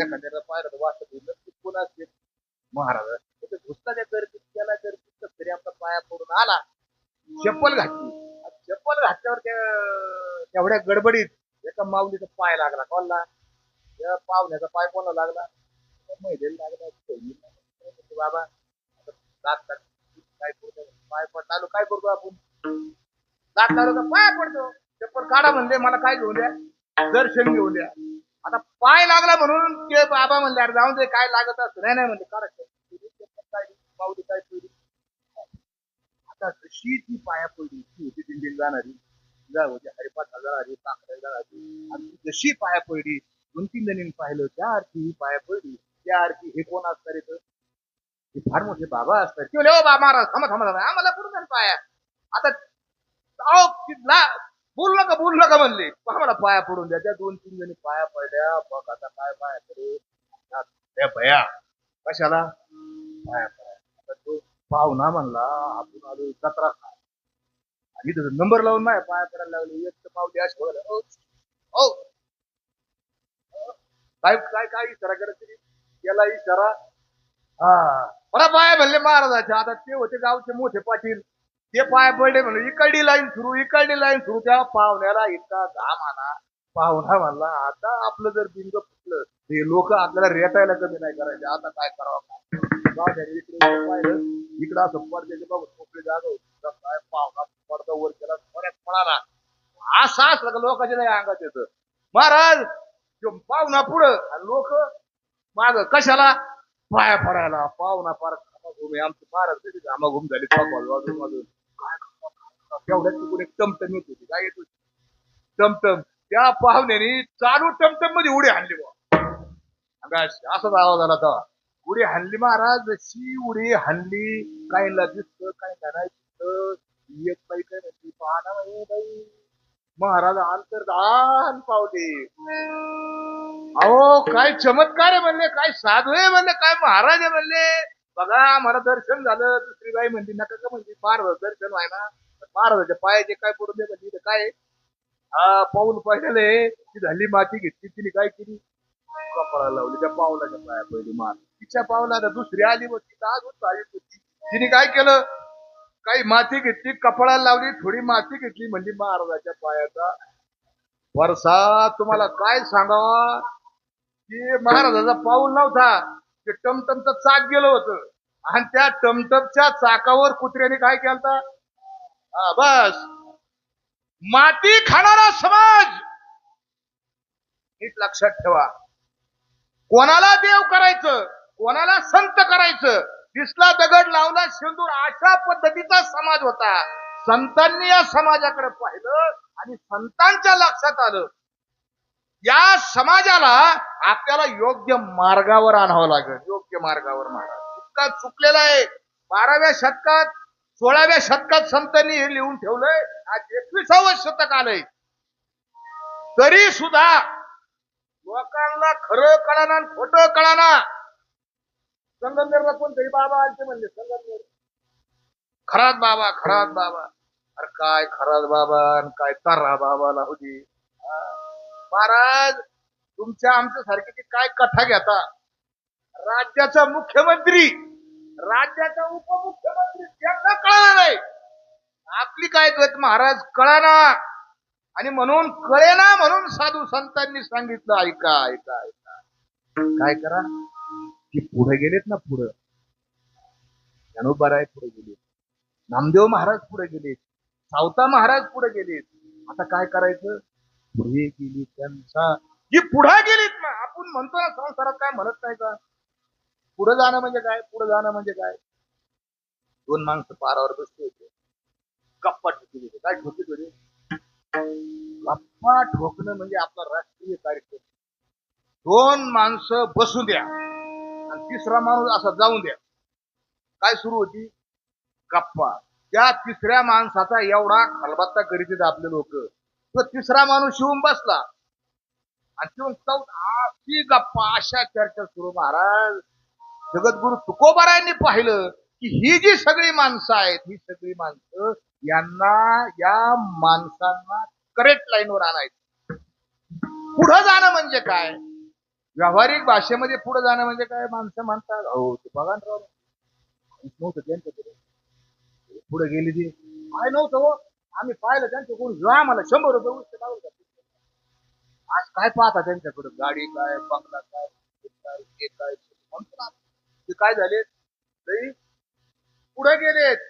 एखाद्याला पाहिलं वाटत नक्कीच कोण असते महाराज. घुसला त्या गर्दीत, त्याला गर्दीत तरी आपला पाया पडून आला. चप्पल घातली. चप्पल घातल्यावर तेवढ्या गडबडीत एका माऊलीचा पाय लागला. कोणला? त्या पाहुण्याचा पाय कोणाला लागला? महिलेला लागला. बाबा काय करतो? पाय पडला. काय करतो आपण? दात लागलो तर पाया पडतो. चप्पल काढा म्हणले, मला काय घेऊन द्या? दर्शन घेऊन द्या. आता पाय लागला म्हणून ते बाबा म्हणले अरे जाऊन दे काय लागत असत नाही नाही म्हणले काय पावली काय चोरी आता जशी ती पाया पडली ती होती दिंडीत जाणारी होती हरिपाठ जाणारी साखर जाणारी आणि ती जशी पाया पडली 2-3 जणींनी पाहिलं त्या अर्थी ही पाया पडली त्या अर्थी हे कोण असणार इथं हे फार मोठे बाबा असतात किंवा हो बा महाराज थांबा थांबा थांबा आम्हाला पुढे जाईल पाया आता बोल नका म्हणले आम्हाला पाया पडून द्या त्या 2-3 जणी पाया पडल्या बघ आता काय पाया पडे भया कशाला पाया पडा आता तो पाहुणा म्हणला आपण आलो जत्रा काय आणि त्याचा नंबर लावून नाही पाया पडायला लागले एक तर पाव द्यास हो काय काय काय इशारा करत याला इशारा हा मला पाय म्हणले महाराजाचे आता ते होते गावचे मोठे पाटील ते पाय पडले म्हणले इकडली लाईन सुरू त्या पाहुण्याला इतका घाम आला पाहुणा म्हणला आता आपलं जर बिंग फुटलं ते लोक आपल्याला रेटायला कमी नाही करायचे आता काय करावं इकडे इकडं असं पडद्याचे बघ मोकळी जागा होती काय पाहुणा पडदा वर केला बऱ्याच पळाला असं असलं का लोकांच्या नाही अंगात येतं महाराज पाहुणा पुढं लोक माग कशाला पाया पडायला पाहुणा पार घामाघूम आमची महाराज कशी घामाघूम झाली वाजून वाजून तेवढ्यात तिकडे टमटम येत होती काय येत होती टमटम त्या पाहुण्याने चालू टमटम मध्ये उडी हाणली बा असाच आवाज आला तेव्हा उडी हाणली महाराज जशी उडी हाणली काहीला दिसत काहीला नाही दिसत एक बाई काय म्हणते पाहना बाई महाराज अंतर्धान पावले अहो काय चमत्कार आहे म्हणले काय साधू आहे म्हणले काय महाराज आहे म्हणले बघा मला दर्शन झालं दुसरी बाई म्हणली नका का म्हणली महाराज दर्शन व्हाय ना महाराजाच्या पायाचे काय पडून दे म्हणली काय हा पाऊल पाहिजे ती झाली माती घेतली तिने काय केली कपाळाला लावली त्या पावलाच्या पाया पहिली मार तिच्या पावला दुसरी आली होती अजून चालीत होती तिने काय केलं काही माती घेतली कपाळाला लावली थोडी माती घेतली म्हणजे महाराजाच्या पायाचा वरसा तुम्हाला काय सांगावा की महाराजाचा पाऊल नव्हता ते टमटमचं चाक गेलं होतं आणि त्या टमटमच्या चाकावर कुत्र्याने काय केलं बस माती खाणारा समाज नीट लक्षात ठेवा कोणाला देव करायचं कोणाला संत करायचं दिसला दगड लावला शेंदूर अशा पद्धतीचा समाज होता संतांनी या समाजाकडे पाहिलं आणि संतांच्या लक्षात आलं या समाजाला आपल्याला योग्य मार्गावर आणावं लागेल योग्य मार्गावर महाराज चुकलेला आहे 12व्या शतकात 16व्या शतकात संतांनी हे लिहून ठेवलंय आज 21सावं शतक आलंय तरी सुद्धा लोकांना खरं कळाना खोटं कळाना संगमनेरला कोणतरी बाबा आलते म्हणले संगमनेर खरात बाबा अरे काय खरात बाबा आणि काय तर्रा बाबाला होती महाराज तुमच्या आमच्या सारखी काय कथा घेता राज्याचा मुख्यमंत्री राज्याचा उपमुख्यमंत्री त्यांना कळणार नाही आपली काय गत महाराज कळाना आणि म्हणून कळेना म्हणून साधू संतांनी सांगितलं ऐका ऐका ऐका काय करा की पुढे गेलेत ना पुढं ज्ञानोबा पुढे गेले नामदेव महाराज पुढे गेलेत सावता महाराज पुढे गेलेत आता काय करायचं पुढे गेली त्यांचा जी पुढे गेलीत ना आपण म्हणतो ना संसारात काय म्हणत नाही का पुढे जाणं म्हणजे काय पुढे जाणं म्हणजे काय 2 माणसं पारावर बसले होते गप्पा ठोकले होते काय ठोकत होते गप्पा ठोकणं म्हणजे आपला राष्ट्रीय कार्यक्रम 2 माणसं बसू द्या आणि तिसरा माणूस असा जाऊन द्या काय सुरू होती गप्पा त्या तिसऱ्या माणसाचा एवढा खलबत्ता करीत आपले लोक तो तिसरा माणूस शिवून बसला आणि शिवून अशी गप्पा अशा चर्चा सुरू महाराज जगद्गुरु तुकोबारायांनी पाहिलं की ही जी सगळी माणसं आहेत ही सगळी माणसं यांना या माणसांना करेक्ट लाईनवर आणायचं पुढं जाणं म्हणजे काय व्यावहारिक भाषेमध्ये पुढे जाणं म्हणजे काय माणसं म्हणतात हो ते बघा नव्हतं त्यांच्याकडे पुढे गेली ती काय नव्हतं हो आम्ही पाहिलं त्यांच्याकडून आम्हाला 100 रुपये उचल लावलं आज काय पाहता त्यांच्याकडे गाडी काय बंगला काय काय म्हणतो ते काय झाले तरी पुढे गेलेत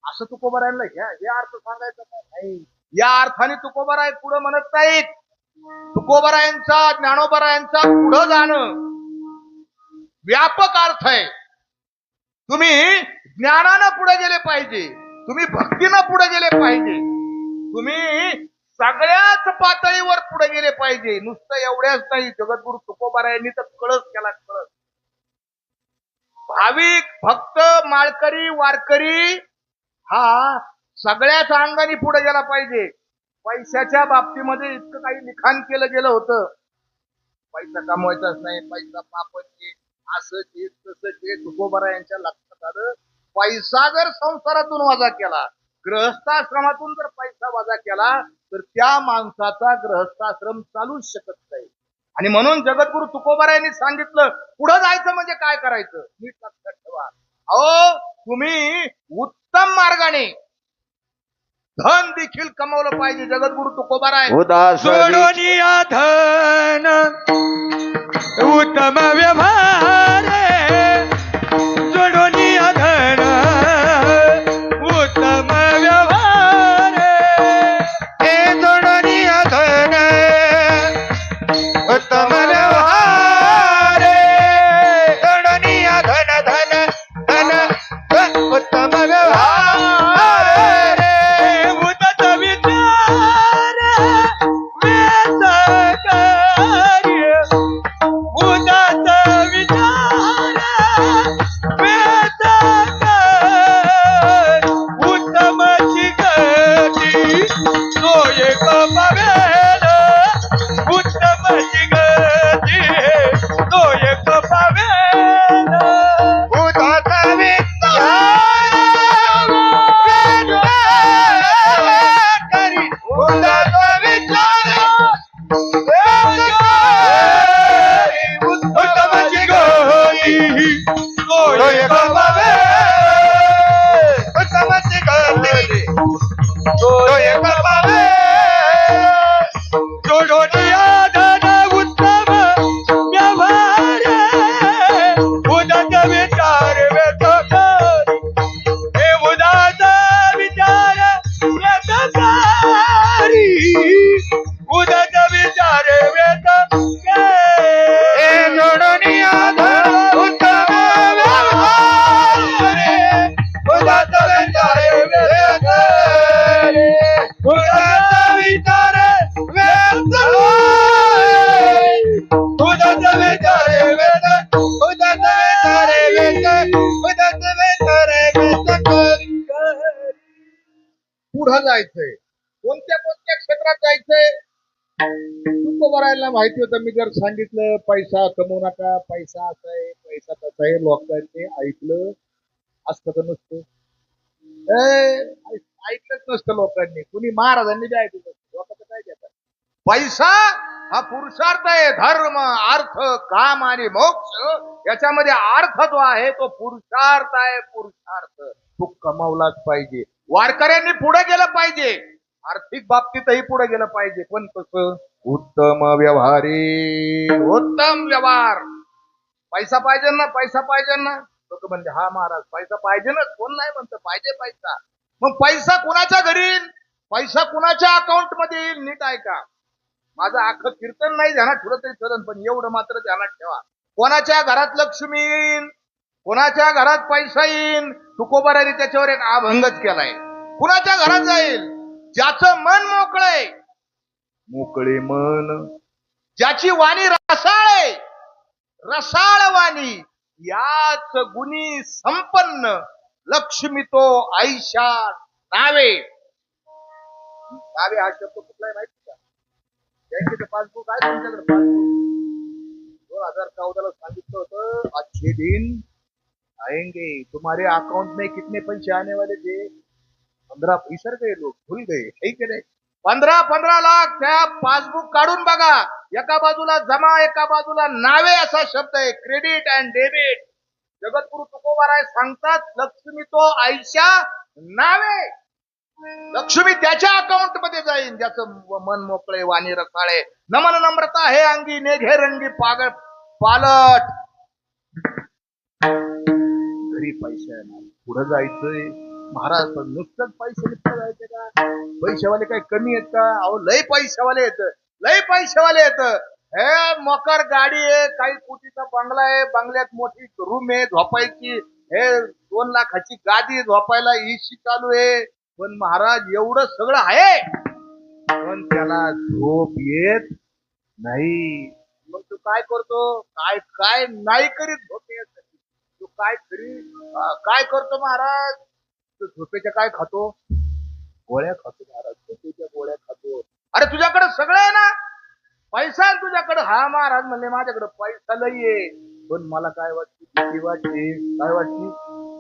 असं तुकोबारायला घ्या हे अर्थ सांगायचं नाही या अर्थाने तुकोबाराय पुढे म्हणत नाहीत तुकोबरायांचा ज्ञानोबरायांचा पुढं जाणं व्यापक अर्थ आहे. तुम्ही ज्ञानानं पुढे गेले पाहिजे, तुम्ही भक्तीनं पुढे गेले पाहिजे, तुम्ही सगळ्याच पातळीवर पुढे गेले पाहिजे. नुसतं एवढ्याच नाही, जगद्गुरु तुकोबारायांनी तर कळस केला, कळस. भाविक भक्त माळकरी वारकरी हा सगळ्याच अंगाने पुढे गेला पाहिजे. पैशाच्या बाबतीमध्ये इतकं काही लिखाण केलं गेलं होतं, पैसा कमवायचाच नाही, पैसा पापच असं ते तसं ते. तुकोबारा यांच्या लक्षात आलं, पैसा जर संसारातून वजा केला, गृहस्थाश्रमातून जर पैसा वजा केला, तर त्या माणसाचा गृहस्थाश्रम चालूच शकत नाही. आणि म्हणून जगद्गुरु तुकोबारा यांनी सांगितलं, पुढे जायचं म्हणजे काय करायचं, नीट लक्षात ठेवा. अहो, तुम्ही उत्तम मार्गाने धन देखील कमवलं पाहिजे. जगद्गुरु तुकोबारा आहे, सोडून या धन उत्तम व्यवहार, सोडून या धन उत्तम व्यवहार, हे सोडून या धन उत्तम व्यवहार, सोडून या धन धन धन उत्तम व्यवहार, उदत विचार वेद कार्य, उदत विचार वेद कार्य, उत्तमची गती तो एक पावेल, उत्तमची गती तो एक पावेल, उदत विचार वेद कार्य, उदत विचार वेद कार्य, उत्तमची गती तो एक पावेल, उत्तमची गती तो एक पावेल, सोडून या धन उत्तम व्यवहार, उदत विचार वेद कार्य, हे उदत विचार वेद कार्य, उदत विचार वेद कार्य, हे सोडून या धन उत्तम व्यवहार, उदत विचार वेद कार्य, उदत विचार वेद कार्य, उदत विचार वेद, उदत विचार वेद, उदत विचार वेद कार्य. पुढं जायचंय. कोणत्या कोणत्या क्षेत्रात जायचंय, तुकोबारायला माहिती होतं. मी जर सांगितलं पैसा कमवू नका, पैसा असा आहे, पैसा तसा आहे, लोकांनी ऐकलं असतं तर नसतं, ऐकलंच नसतं लोकांनी. कुणी महाराजांनी बी ऐकलं नसतं. लोकांचं काय घेतात, पैसा हा पुरुषार्थ आहे. धर्म अर्थ काम आणि मोक्ष याच्यामध्ये अर्थ जो आहे तो पुरुषार्थ आहे. पुरुषार्थ तो कमावलाच पाहिजे. वारकऱ्यांनी पुढे गेलं पाहिजे, आर्थिक बाबतीतही पुढे गेलं पाहिजे, पण कसं, उत्तम व्यवहारी, उत्तम व्यवहार. पैसा पाहिजे ना, पैसा पाहिजे ना. लोक म्हणजे हा महाराज पैसा पाहिजे ना, कोण नाही म्हणतं पाहिजे पैसा. मग पैसा कुणाच्या घरी येईल, पैसा कुणाच्या अकाउंट मध्ये येईल, नीट ऐका. माझं अख्खं कीर्तन नाही ध्यानात ठेवलं तरी चलन, पण एवढं मात्र ध्यानात ठेवा. कोणाच्या घरात लक्ष्मी येईल, कोणाच्या घरात पैसा येईल, तुकोबाराने त्याच्यावर एक अभंगच केलाय. कुणाच्या घरात जाईल, ज्याचं मन मोकळे, मोकळे मन, ज्याची वाणी रसाळ आहे, रसाळ वाणी, याच गुणी संपन्न, लक्ष्मी तो आयशा नावे. नावे हा शब्द कुठला आहे माहिती का? बँकेचं पासबुक आहे तुमच्याकडे, पासबुक 2014 ला सांगितलं होतं, अच्छे दिन आएंगे, तुम्हारे अकाउंट में कितने पैसे आने वाले थे, 15 विसर गए, लोग भूल गए, ठीक आहे. 15 लाख त्या पासबुक काढून बघा, एका बाजूला जमा एका बाजूला नावे असा शब्द आहे, क्रेडिट अँड डेबिट. जगद्गुरु तुकोबाराय सांगतात, लक्ष्मी तो आयशा नावे, लक्ष्मी त्याच्या अकाउंट मध्ये जाईल ज्याचं मन मोकळे, वाणी रसाळे, नमन नम्रता हे अंगी, नेघे रंगी पागळ पालट. घरी पैसे येणार, पुढे जायचंय. महाराज नुसतंच पैसे निघत जायचे का, पैशावाले काही कमी आहेत का? अहो लय पैशावाले येत. लय पैसेवाले येत हे मकर गाडी आहे, काही कोटीचा बंगला आहे, बंगल्यात मोठी रूम आहे झोपायची, हे 2 लाखाची गादी झोपायला, इशी चालू आहे. पण महाराज एवढं सगळं आहे पण त्याला झोप येत नाही. मग तू काय करतो? काय काय नाही करीत झोप येत नाही. तू काय करतो महाराज? तू झोपेच्या काय खातो? गोळ्या खातो महाराज, झोपेच्या गोळ्या खातो. अरे तुझ्याकडे सगळं आहे ना, पैसा आहे तुझ्याकडे. हा महाराज म्हणले माझ्याकडे पैसा लई आहे, पण मला काय वाटते? भीती वाटते. काय वाटते?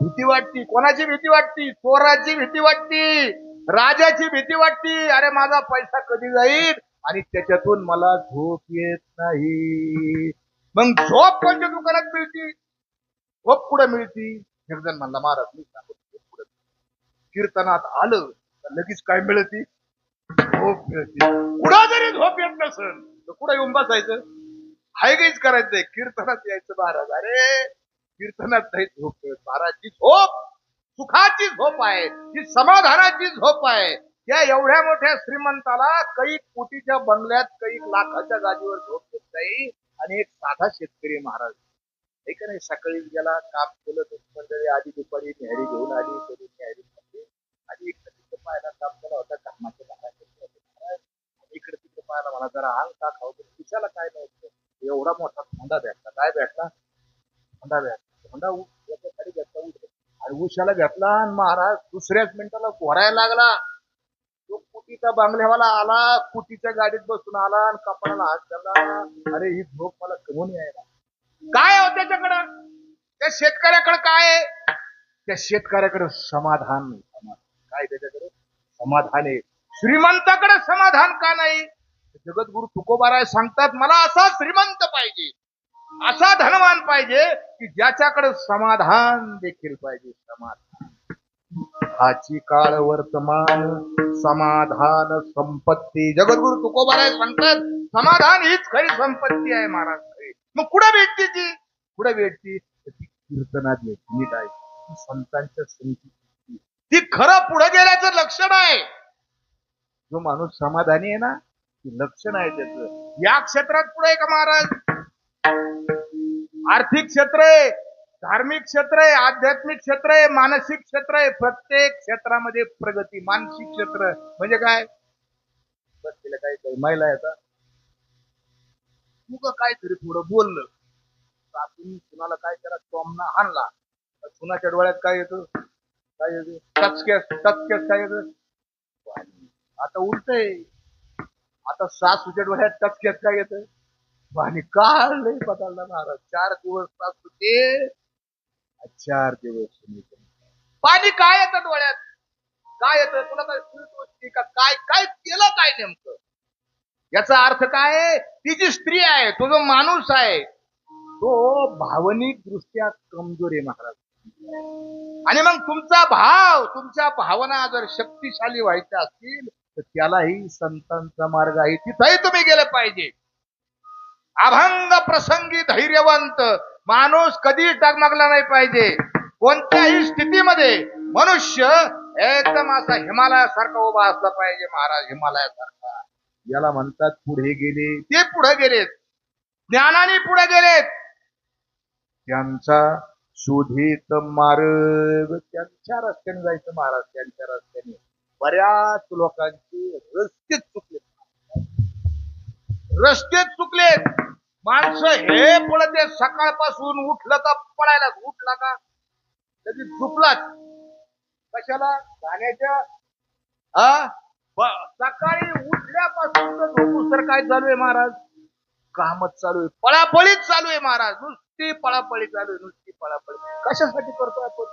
भीती वाटते. कोणाची भीती वाटते? चोराची भीती वाटते, राजाची भीती वाटते. अरे माझा पैसा कधी जाईल आणि त्याच्यातून मला झोप येत नाही. मग झोप कोणत्या दुकानात मिळती? झोप कुठे मिळती? एक जण म्हणला महाराज मी सांगतो, कीर्तनात आलं तर लगेच काय मिळते? झोप मिळते. कुठं जरी झोप येत नसेल तर कुठं येऊन बसायचं? हाय काहीच करायचंय, कीर्तनात यायचं महाराज. अरे कीर्तनात नाही झोप मिळत महाराज. जी झोप सुखाची झोप आहे, जी समाधानाची झोप आहे, त्या एवढ्या मोठ्या श्रीमंताला काही कोटीच्या बंगल्यात, काही लाखाच्या गादीवर झोप येत नाही. आणि एक साधा शेतकरी महाराज हे का नाही, सकाळी गेला, काम केलं, मंडळी आधी दुपारी न्याहारी घेऊन आली, कधी न्याहारी खाल्ली, आणि इकडे तिकडे पाहायला काम केला होता, कामाच्या बाहेर इकडे तिकडे पाहायला मला जरा अंग का खाऊ, दिसायला काय नव्हतं. एवढा मोठा होंडा भेटला. काय भेटला? होंडा भेटला. होंडा याच्यासाठी भेटला आणि उशाला भेटला आणि महाराज दुसऱ्याच मिनिटाला घोरायला लागला. तो कुटीचा बांगल्यावाला आला, कुटीच्या गाडीत बसून आला आणि कपाळाला हात घाला. अरे ही झोप मला कमून यायला. काय हो त्याच्याकडं? त्या शेतकऱ्याकडे काय आहे? त्या शेतकऱ्याकडे समाधान नाही. काय त्याच्याकडे? समाधान आहे. श्रीमंताकडे समाधान का नाही? जगद्गुरु तुकोबाराय सांगतात, मला असा श्रीमंत पाहिजे, असा धनवान पाहिजे की ज्याच्याकडे समाधान देखील पाहिजे. समाधान हाची काळ वर्तमान, समाधान संपत्ती. जगद्गुरु तुकोबाराय सांगतात समाधान हीच खरी संपत्ती आहे महाराज. मग कुठे भेटते ती? कुठे भेटती? ती कीर्तनात भेटते. नीट आहे, ती संतांच्या संगतीत. ती खरं पुढे गेल्याचं लक्षण आहे. जो माणूस समाधानी आहे ना, ती लक्षण आहे त्याचं. या क्षेत्रात पुढे आहे का महाराज? आर्थिक क्षेत्र आहे, धार्मिक क्षेत्र आहे, आध्यात्मिक क्षेत्र आहे, मानसिक क्षेत्र आहे. प्रत्येक क्षेत्रामध्ये प्रगती. मानसिक क्षेत्र म्हणजे काय? बस तिला काही महिला येतात, तुझं काहीतरी थोडं बोललं, सासून कुणाला काय त्याला टोमना हाणला, कुणाच्या डोळ्यात काय येतं? काय येतं? टचकेस. टचकेस काय येतं? आता उलटय, आता सासूच्या डोळ्यात टचकेस काय येतं? आणि काळ लय बदलला महाराज. 4 दिवस सासू ते 4 दिवस पाणी काय येतं डोळ्यात? काय येतं? तुला काय सुचते का? काय काय केलं काय नेमकं? याचा अर्थ काय आहे? ती जी स्त्री आहे, तो जो माणूस आहे, तो भावनिक दृष्ट्या कमजोर आहे महाराज. आणि मग तुमचा भाव, तुमच्या भावना जर शक्तिशाली व्हायच्या असतील तर त्यालाही संतांचा मार्ग आहे, तिथंही तुम्ही गेले पाहिजे. अभंग प्रसंगी धैर्यवंत माणूस कधी डगमगला नाही पाहिजे. कोणत्याही स्थितीमध्ये मनुष्य एकदम असा हिमालयासारखा उभा असला पाहिजे महाराज. हिमालयासारखा. याला म्हणतात पुढे गेले. ते पुढे गेलेत, ज्ञानाने पुढे गेलेत. त्यांचा शोधित मार्ग, त्यांच्या रस्त्याने जायचं महाराज. त्यांच्या रस्त्याने बऱ्याच लोकांचे रस्तेच चुकलेत. रस्तेच चुकलेत. माणसं हे पळते, सकाळपासून उठलं का पळायला, उठला का कधी झोपलाच. कशाला? गाण्याच्या सकाळी उठल्यापासून झोपूस तर काय चालू आहे महाराज? कामच चालू आहे, पळापळीच चालू आहे महाराज. नुसती पळापळी चालू आहे, नुसती पळापळी. कशासाठी करतो आपण?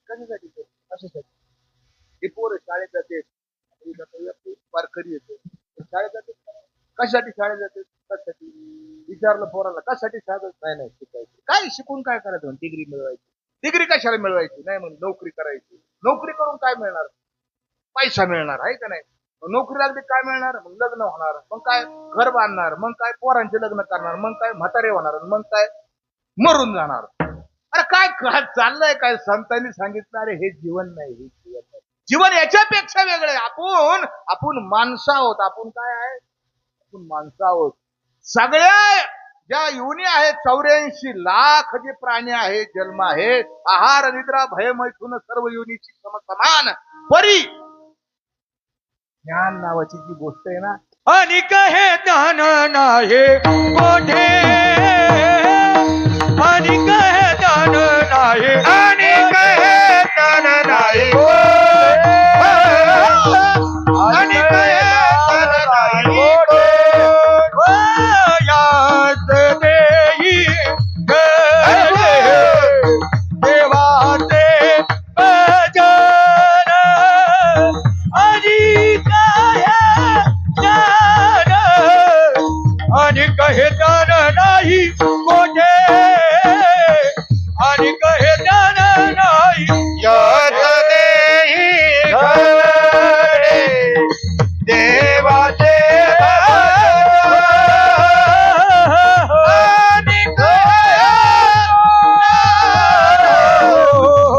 कशासाठी करतो? कशासाठी? हे पोरं शाळेत जाते, वारकरी येते, शाळेत जाते. कशासाठी शाळेत जाते? कशासाठी? विचारलं पोराला, कशासाठी शाळेत? नाही शिकायचं. काय शिकून काय करायचं? डिग्री मिळवायची. डिग्री कशाला मिळवायची? नाही म्हणून नोकरी करायची. नोकरी करून काय मिळणार? पैसा मिळणार आहे का नाही? नोकरी लागली काय मिळणार? मग लग्न होणार, मग काय घर बांधणार, मग काय पोरांचे लग्न करणार, मग काय म्हातारे होणार, मग काय मरून जाणार. अरे काय चाललंय काय? संतांनी सांगितलं अरे हे जीवन नाही, हे जीवन नाही. जीवन याच्यापेक्षा वेगळं आहे. आपण माणसं आहोत. आपण काय आहे? आपण माणसं आहोत. सगळ्या ज्या युनी आहेत 84 लाख जे प्राणी आहेत, जन्म आहेत, आहार निद्रा भय मैथून सर्व युनीची समान परी ज्ञान नावाची जी गोष्ट आहे ना, आणि कहे ज्ञान नाही कोठे, आणि कहे ज्ञान नाही, आणि कहे ज्ञान नाही कोठे, आणि कहे ज्ञान नाही कोठे, यात देई देवाचे भजन, आणि आणि कहे ज्ञान नाही कोठे, आणि कहे ज्ञान नाही यात देही घडे देवाचे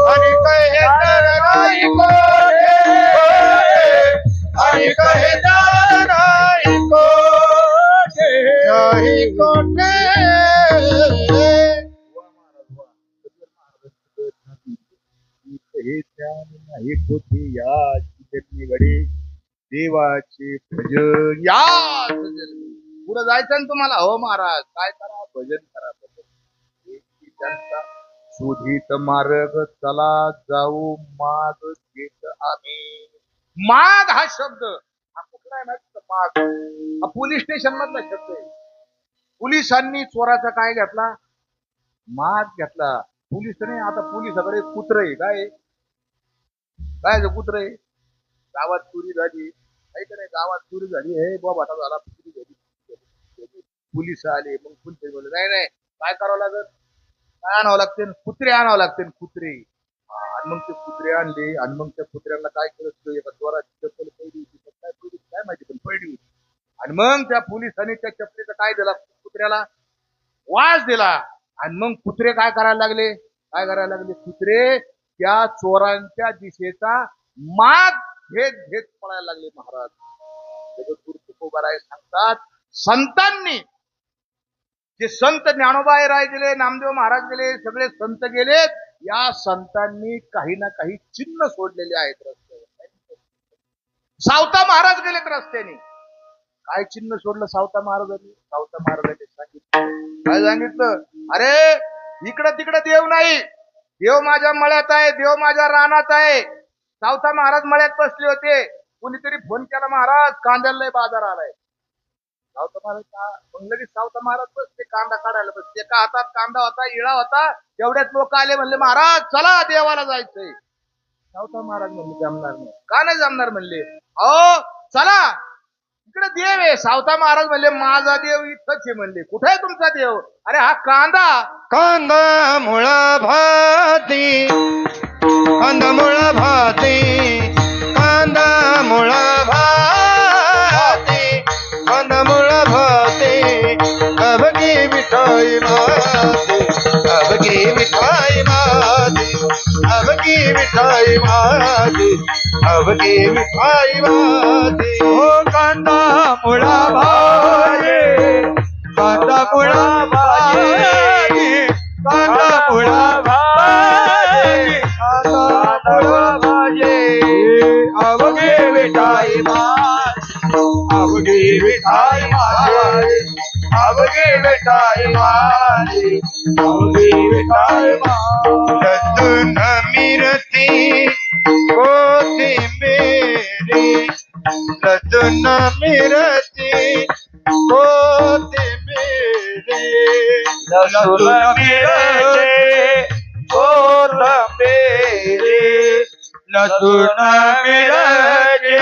आणि कहे ज्ञान नाही कोठे, आणि कहे ज्ञान नाही कोठे, नाही कोठे. हे ज्ञान नाही कोठे याची जन्मी घडे देवाचे भजन याच जन्मी. पुढे जायचं ना तुम्हाला. हो महाराज, काय करा, भजन करा. त्यांचा शोधित मार्ग चला जाऊ माग घेत आम्ही. माग हा शब्द हा कुठला आहे माहिती? माग हा पोलीस स्टेशन मधला शब्द आहे. पोलिसांनी चोराचा काय घेतला? माग घेतला. पोलिसांनी आता पोलिसाकडे कुत्र आहे. काय कुत्र आहे? गावात चोरी झाली, काहीतरी गावात चोरी झाली, हे बाबा झाला, चोरी झाली. पोलिस आले, मग कोणते बोलले नाही काय करावं लागत? काय आणावं लागते? कुत्रे आणावं लागते. कुत्रे. आणि मग ते कुत्रे आणले, आणि मग त्या कुत्र्यांना काय केलं? एका चोराची चप्पल पडली होती, काय माहिती, पण पडली होती. आणि मग त्या पोलिसांनी त्या चपलीचा काय दिला? कुत्र्याला वास दिला. आणि मग कुत्रे काय करायला लागले? कुत्रे त्या चोरांच्या दिशेचा माग घेत पळायला लागले. महाराज तुकोबाराय सांगतात, संतांनी जे संत ज्ञानोबा राय गेले, नामदेव महाराज गेले, सगळे संत गेलेत. या संतांनी काही ना काही चिन्ह सोडलेले आहेत रस्त्यावर. सावता महाराज गेलेत रस्त्याने. काय चिन्ह सोडलं सावता महाराजांनी? सावता महाराजांनी काय सांगितलं? अरे इकडं तिकडं देव नाही, देव माझ्या मळ्यात आहे, देव माझ्या रानात आहे. सावता महाराज मळ्यात बसले होते. कोणीतरी फोन केला, महाराज कांद्याला बाजार आलाय. सावता महाराज मग लगेच सावता महाराज बसते, कांदा काढायला बसते. एका हातात कांदा होता, इळा होता. एवढ्यात लोक आले, म्हणले महाराज चला देवाला जायचंय. सावता महाराज म्हणले जमणार नाही. का नाही जमणार म्हणले? अहो चला इकडे देव आहे. सावता महाराज म्हणले माझा देव इथंच आहे. म्हणले कुठे आहे तुमचा देव? अरे हा कांदा मुळा भाती, कांदा मुळा भाती, कांदा मुळा भाती, कांदा मुळा भाती, अबगी मिठाई माती, अबगी मिठाई माती, अबगी मिठाई माती, अबगी मिठाई माती. हो कांदा मुळा भाजी, कांदा मुळा भाजी, कांदा मुळा भाजी, कांदा मुळा भाजी, अबगी मिठाई माती, अबगी मिठाई माती, अबगी मिठाई माती, अबगी मिठाई माती. लसूण मिरची कोथिंबीर, लसूण मिरची कोथिंबीर, लसूण मिरची कोथिंबीर, लसूण मिरची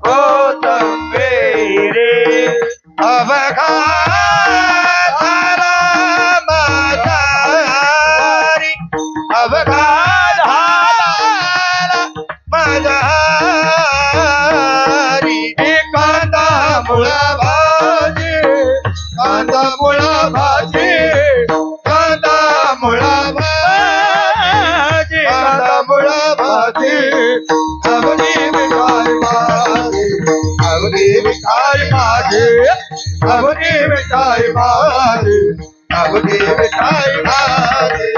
कोथिंबीर. अबघा झाला माझारी, अबघा झाला माझारी. कांदा मुळा भाजी, कांदा मुळा भाजी, कांदा मुळा भाजी, कांदा मुळा भाजी, अबगी मिठाई माझी, अबगी मिठाई माझी. रे अवघे विठाईला रे.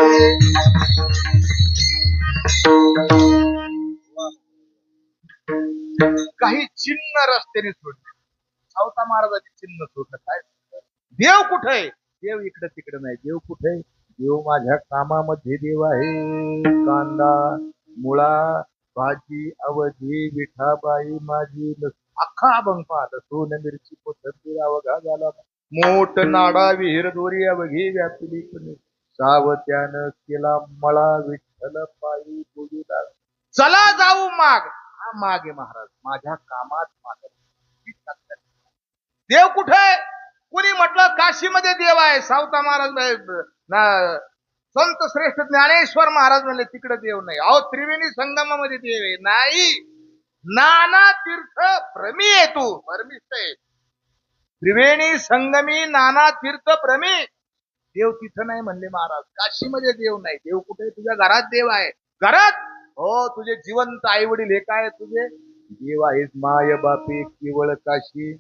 काही चिन्ह रस्त्याने सोडले. सावता महाराजांचे चिन्ह सोडलं. काय देव कुठे? देव इकडे तिकडे नाही. देव कुठे? देव माझ्या कामामध्ये देव आहे. कांदा, मुळा, भाजी, अवधी, विठाबाई माझी अख्खा अभंग पाहत. सोन मिरची कोथंबीर अवघा झाला. मोठ नाडा विहीर दोरी अवघी व्यापली पण सावत्यानं केला मळा. विठ्ठल पायी बोलीला चला जाऊ माग. हा माग आहे महाराज. माझ्या कामात माग. देव कुठे? कुणी म्हटलं काशीमध्ये देव आहे. सावता महाराज संत श्रेष्ठ ज्ञानेश्वर महाराज म्हणले तिकडे देव नाही. अहो त्रिवेणी संगमामध्ये देव आहे. नाही, नाना तीर्थ भ्रमी आहे. तू परमिष्ट आहे. त्रिवेणी संगमी नाना तीर्थ भ्रमी. देव तिथं नाही म्हणले महाराज. काशीमध्ये देव नाही. देव कुठे? तुझ्या घरात देव आहे. घरात हो तुझे जिवंत आई वडील हे काय तुझे देव आहेस. माय बापे केवळ काशी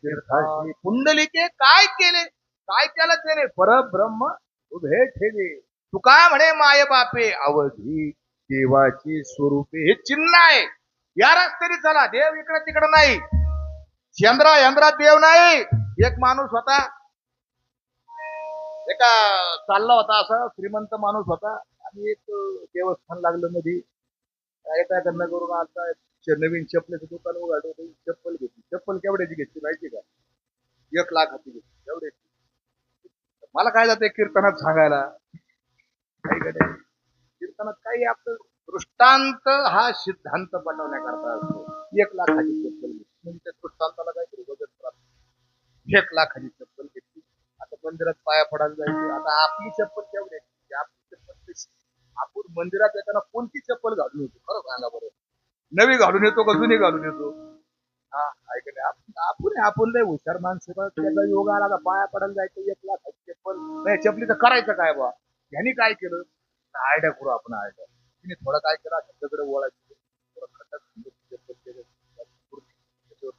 तीर्थाशी. पुंडलिके काय केले? काय केलं त्याने? परब्रह्म उभे ठेवले. तू काय म्हणे? माय बापे अवधी देवाची स्वरूपे. हे चिन्ह आहे. या रस्त्याने चला. देव इकडे तिकडे नाही. यंद्रात देव नाही. एक माणूस होता. एका चालला होता. असा श्रीमंत माणूस होता आणि एक देवस्थान लागलं मध्ये. एका करून आता नवीन चप्पलेचं दुकान उघडलं. चप्पल घेतली. चप्पल केवढ्याची घेतली माहिती का? 1 लाखाची घेतली. एवढ्याची. मला काय जाते कीर्तनात सांगायला. कीर्तनात काही आपलं दृष्टांत हा सिद्धांत बनवण्याकरता असतो. 1 लाखाची चप्पल घेतली म्हणजे त्या दृष्टांताला काहीतरी बघत राहतो. 1 लाखाची चप्पल घेतली. आता मंदिरात पाया पडायला जायची. आता आपली चप्पल केवढ्याची? आपली चप्पल कशी? आपण मंदिरात येताना कोणती चप्पल घालून येतो? खरं सांगा बरं. नवी घालून येतो का जुनी घालून येतो? हा ऐकले आपण लय हुशार माणसं. त्याचा योग आला का पाया पडायला जायचं. 1 लाखाची चप्पल नाही. चपलीचं करायचं काय बा? ह्यानी काय केलं? आयडिया करू आपण. आयडिया तिने थोडं काय केलं? दगड वळायचं. थोडं खड्डा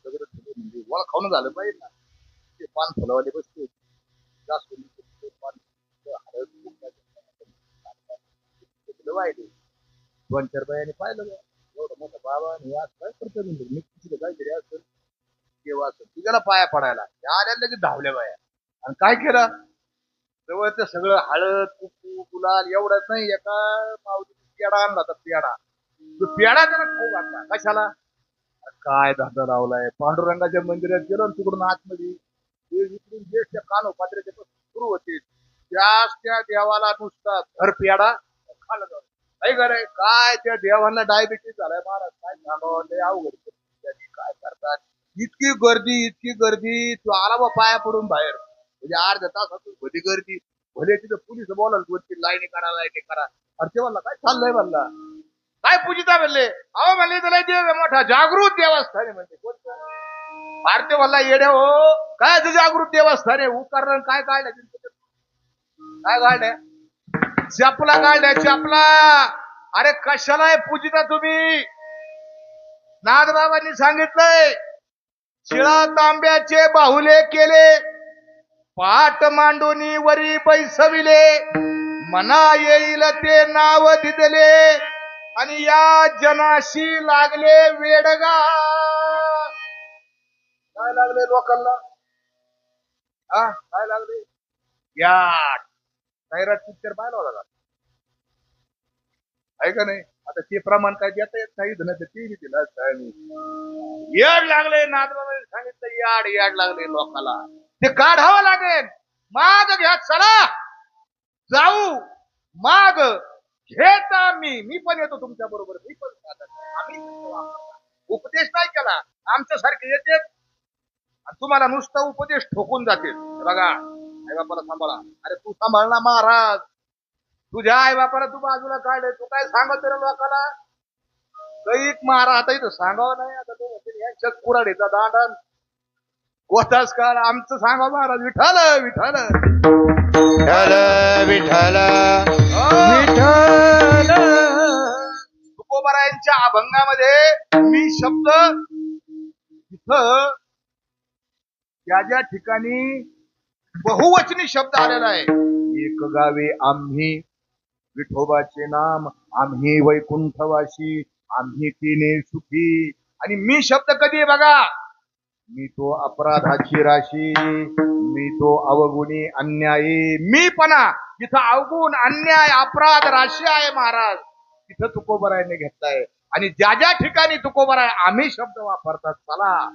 दगड म्हणजे वळ खाऊन झालं पाहिजे ना. ते पान फुलावाले बसते. वाईट 2-4 बायाने पाहिलं. एवढं मोठं बाबा आणि आज काय करतो मी काहीतरी असेल केव्हा असेल तुझ्याला पाया पडायला. आल्या लगेच धावल्या बाया. आणि काय केलं? जवळचं सगळं हळद कुकू गुलाल एवढंच नाही. एका मावशीने पेढा आणला होता. तो पेढा त्याला खाऊ घातला. कशाला? काय धंदा लावलाय. पांडुरंगाच्या मंदिरात गेलो तिकडून आतमध्ये इकडून ज्येष्ठ कानो पात्र्याच्या सुरू होते. त्या देवाला नुसता भर पेढा खाल्ला जातो. काय त्या देवांना डायबिटीस झालाय महाराज. काय सांगावं अवघड. काय करतात? इतकी गर्दी. तू आला बा पाया पडून बाहेर म्हणजे अर्ध्या तासातून भली गर्दी. भले तिथं पोलीस बोलाल 2-3 लाईनी करा. अरे ते म्हणला काय चाललंय? म्हणला काय पूजिता म्हणले. अहो म्हणले त्याला देव मोठा जागृत देवस्थान म्हणजे कोणतं? भारतीय म्हणला येड्या हो. काय जागृत देवस्थान आहे? उकार काय काढल्या? काय काढल्या? चपला काढल्या. चपला. अरे कशाला पूजिता तुम्ही? नाथबाबांनी सांगितलंय शिळा तांब्याचे बाहुले केले. पाट मांडोनी वरी बैसविले. मना येईल ते नाव दिदले. आणि या जनाशी लागले वेडगा. काय लागले लोकांना? काय लागले? या सैराट पिक्चर पाहिला होता का? आहे का नाही? आता ते प्रमाण काय देता येत नाही. ते दिलं. याड लागले. नाथबाबांनी सांगितलं याड लागले लोकाला. ते काढावं लागेल. माग घ्या. चला जाऊ. माग घेता मी पण येतो तुमच्या बरोबर. मी पण आम्ही उपदेश नाही केला. आमच्यासारखे येते तुम्हाला नुसता उपदेश ठोकून जाते. बघा आई बापाला सांभाळा. अरे तू सांभाळला महाराज. तुझ्या आई बापाला तू बाजूला काढे. तू काय सांगत रे लोकाला? कैक महाराज आता इथं सांगावं नाही. आता तो कुराडीचा दांडन कोतास काळ आमचं सांगा महाराज. विठाल विठ्ठल विठ्ठल विठ्ठल. तुकोबारायांच्या अभंगामध्ये मी शब्द इथं ज्या ज्या ठिकाणी बहुवचनी शब्द आलेला आहे, एक गावे आम्ही विठोबाचे नाम, आम्ही वैकुंठवासी, आम्ही तिने सुखी. आणि मी शब्द कधी आहे बघा, मी तो अपराधाची राशी, मी तो अवगुणी अन्यायी. मीपणा जिथं अवगुण अन्याय अपराध राशी आहे महाराज, तिथं तुकोबरायने घेतलाय. आणि ज्या ज्या ठिकाणी तुकोबराय आम्ही शब्द वापरतात, चला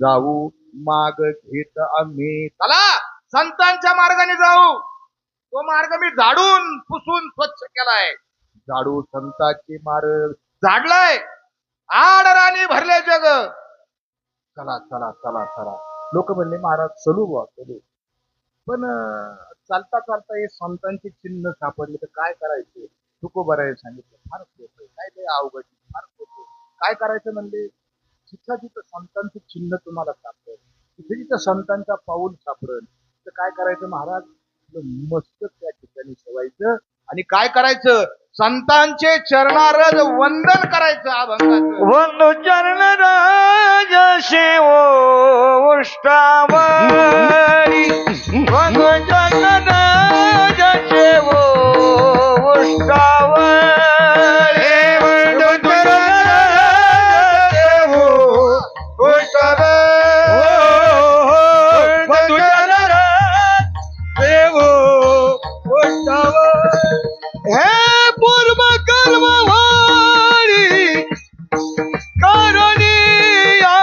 जाऊ माग घेत आम्ही, चला संतांच्या मार्गाने जाऊ. तो मार्ग मी झाडून पुसून स्वच्छ केलाय. झाडू संतांचे मार्ग झाडलाय, आडराणी भरले जग. चला चला चला चला. लोक म्हणले महाराज चलू बुवा चलू, पण चालता चालता हे संतांचे चिन्ह सापडले तर काय करायचे. तुकोबराय सांगितलं फार सोपं, काय ते अवघड फार सोपं. काय करायचं म्हणले, जिथं जिथं संतांचे चिन्ह तुम्हाला सापडेल, तिथे जिथं संतांचा पाऊल सापडेल, तर काय करायचं महाराज, मस्तक त्या ठिकाणी ठेवायचं. आणि काय करायचं, संतांचे चरणारज वंदन करायचं. अभंगाचं वंदू चरण राज शिवो उष्टावरी, वंदू चरण राज शिवो उष्टावरी, वंदू चरण राज शिवो उष्टावरी, वंदू चरण राज शिवो उष्टावरी. हे पूर्व कर्मवाणी करुणिया,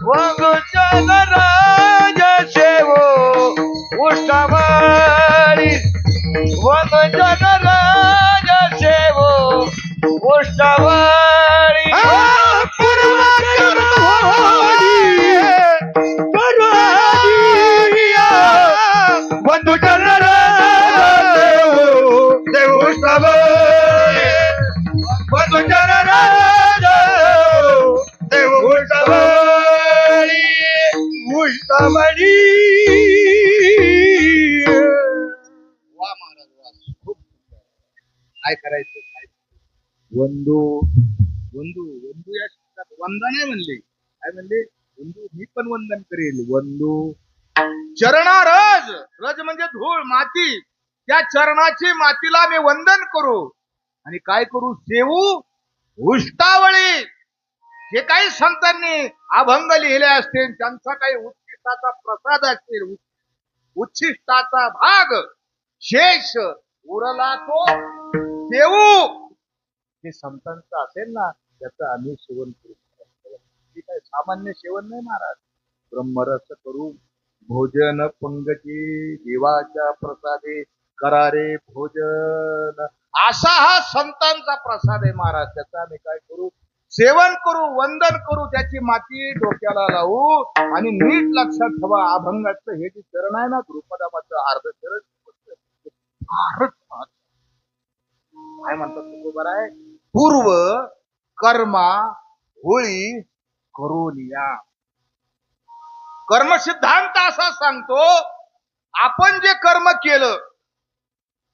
वंदुचन राज सेवो उष्टावरी, वंदुचन राज सेवो उष्टावरी. पूर्व कर्मवाणी करुणिया, वंदुचन राज सेवो उष्टावरी, वंदुचन राज देव उष्टावरी, उष्टावरी. वा महाराज वा, खूप सुंदर. काय करायचं, काय वंदू वंदू वंदू या शब्दात वंदन आहे म्हणले. काय म्हणले, वंदू मी पण वंदन करेल. वंदू चरणारज, रज म्हणजे धूळ माती, त्या चरणाची मातीला मी वंदन करू. आणि काय करू, सेवू उष्टावळी. जे काही संतांनी अभंग लिहिले असतील, त्यांचा काही उच्छिष्टाचा प्रसाद असतील, उच्छिष्टाचा भाग शेष उरला तो देऊ. जे संतांचं असेल ना, त्याचं आम्ही सेवन करू. हे काय सामान्य सेवन नाही महाराज. ब्रह्मरस करू भोजन पंगती, देवाच्या प्रसादे करारे भोजन, असा हा संतांचा प्रसाद आहे महाराज. त्याचा आम्ही काय करू, सेवन करू, वंदन करू, त्याची माती डोक्याला लावू. आणि नीट लक्षात ठेवा, अभंगाचं हे जे चरण आहे ना, द्रुपदामाचं अर्ध चरण फारच महत्त्वाचं. काय म्हणतात तुकोबराय, पूर्व कर्मा होळी करुनिया. कर्म सिद्धांत असा सांगतो, आपण जे कर्म केलं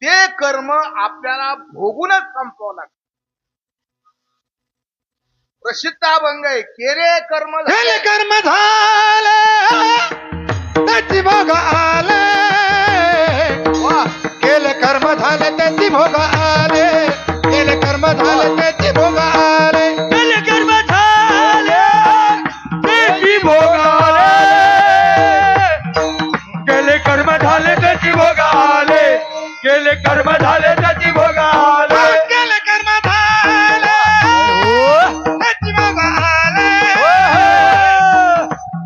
ते कर्म आपल्याला भोगूनच संपवावं लागतं. प्रसिद्ध अभंग आहे, केले कर्म केले कर्म झाले त्याची भोग आले, केले कर्म झाले त्याची भोग आले, केले कर्म झाले त्याची भोग आले, केले कर्म झाले त्याची भोग आले, केले कर्म झाले त्याची भोग आले, केले कर्म झाले त्याची भोग आले,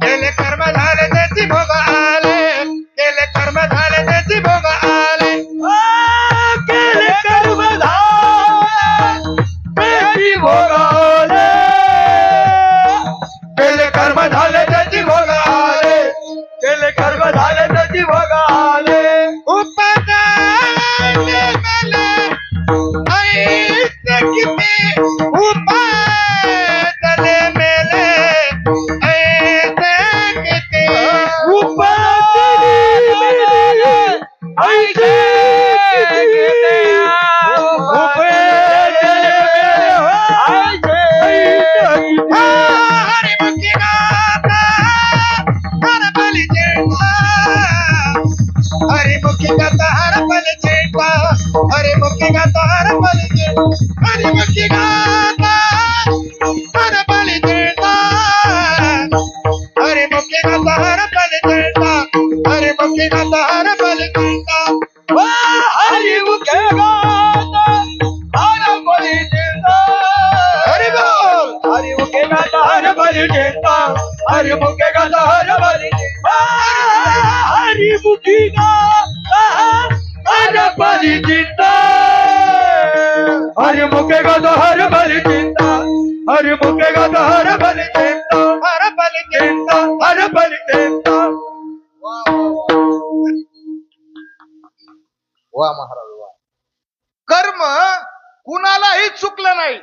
केले कर्म झाले त्याची भोग आले, केले कर्म झाले त्याची भोग आले, केले कर्म झाले त्याची भोग आले, केले कर्म झाले त्याची भोग आले, केले कर्म झाले त्याची भोग आले, केले कर्म झाले त्याची भोग आले. हरी मुखी गाता हर पल चेता हरे मुखी गाता हर पल चेता हरे मुखी गाता हर पल चेता हरे मुखी गाता हर पल चेता हरे मुखी गाता हर पल चेता हरि मुखे गाता हर पल चेता हरि बोल हरि मुखे गाता हर पल चेता हरि मुखे गाता हर पल चेता हरि मुखी गाता हर पल चेता हरि मुखे गाता हर पल चेता हरि मुखे गाता हर पल चेता हर पल चेता हर पल चेता वा महाराज वा. कर्म कुणालाही चुकलं नाही,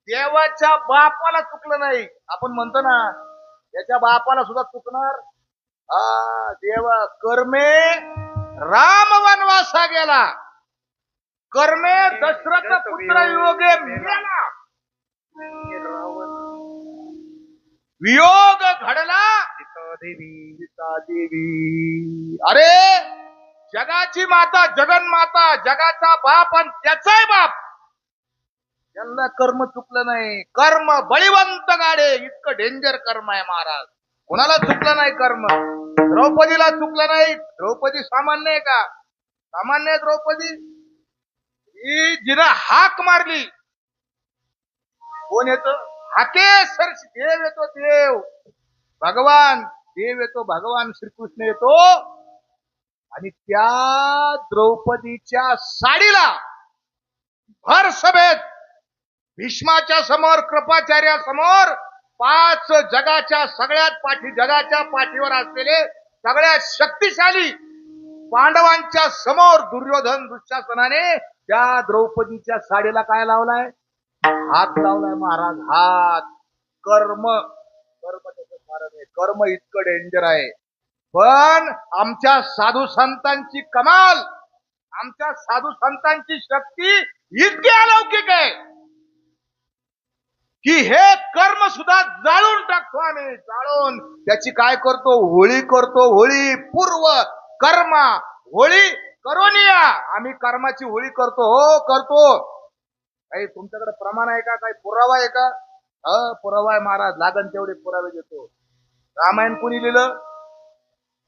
देवाच्या बापाला चुकलं नाही. आपण म्हणतो ना त्याच्या बापाला सुद्धा चुकणार. देवा कर्मे राम वनवासा गेला, कर्मे दशरथ पुत्र योगे मेला, वियोग घडला सीतादेवी. अरे जगाची माता जगन्माता जगाचा बाप आणि त्याचाही बाप त्यांना कर्म चुकलं नाही. कर्म बळीवंत गाडे इतकं डेंजर कर्म आहे महाराज. कोणाला चुकलं नाही कर्म. द्रौपदीला चुकलं नाही. द्रौपदी सामान्य आहे का? सामान्य आहे द्रौपदी. ही जिनं हाक मारली, कोण येतो? हाके सर देव येतो, देव भगवान, देव येतो भगवान श्रीकृष्ण येतो आणि त्या द्रौपदीच्या साडीला भर सभेत भीष्माच्या समोर कृपाचार्यासमोर 5 जगाच्या सगळ्यात जगाच्या पाठीवर असलेले सगळ्यात शक्तिशाली पांडवांच्या समोर दुर्योधन दुःशासनाने त्या द्रौपदीच्या साडीला काय लावलाय? हात लावलाय महाराज, हात. कर्म त्याचं कारण आहे. कर्म इतकं डेंजर आहे. पण आमच्या साधू संतांची कमाल, आमच्या साधू संतांची शक्ती इतकी अलौकिक आहे की हे कर्म सुद्धा जाळून टाकतो आम्ही. जाळून त्याची काय करतो? होळी करतो. होळी पूर्व कर्मा होळी करोनिया. आम्ही कर्माची होळी करतो. हो करतो. काही तुमच्याकडे प्रमाण आहे का? काही पुरावा आहे का? पुरावा आहे महाराज. लागन तेवढे पुरावे देतो. रामायण कोणी लिहिलं?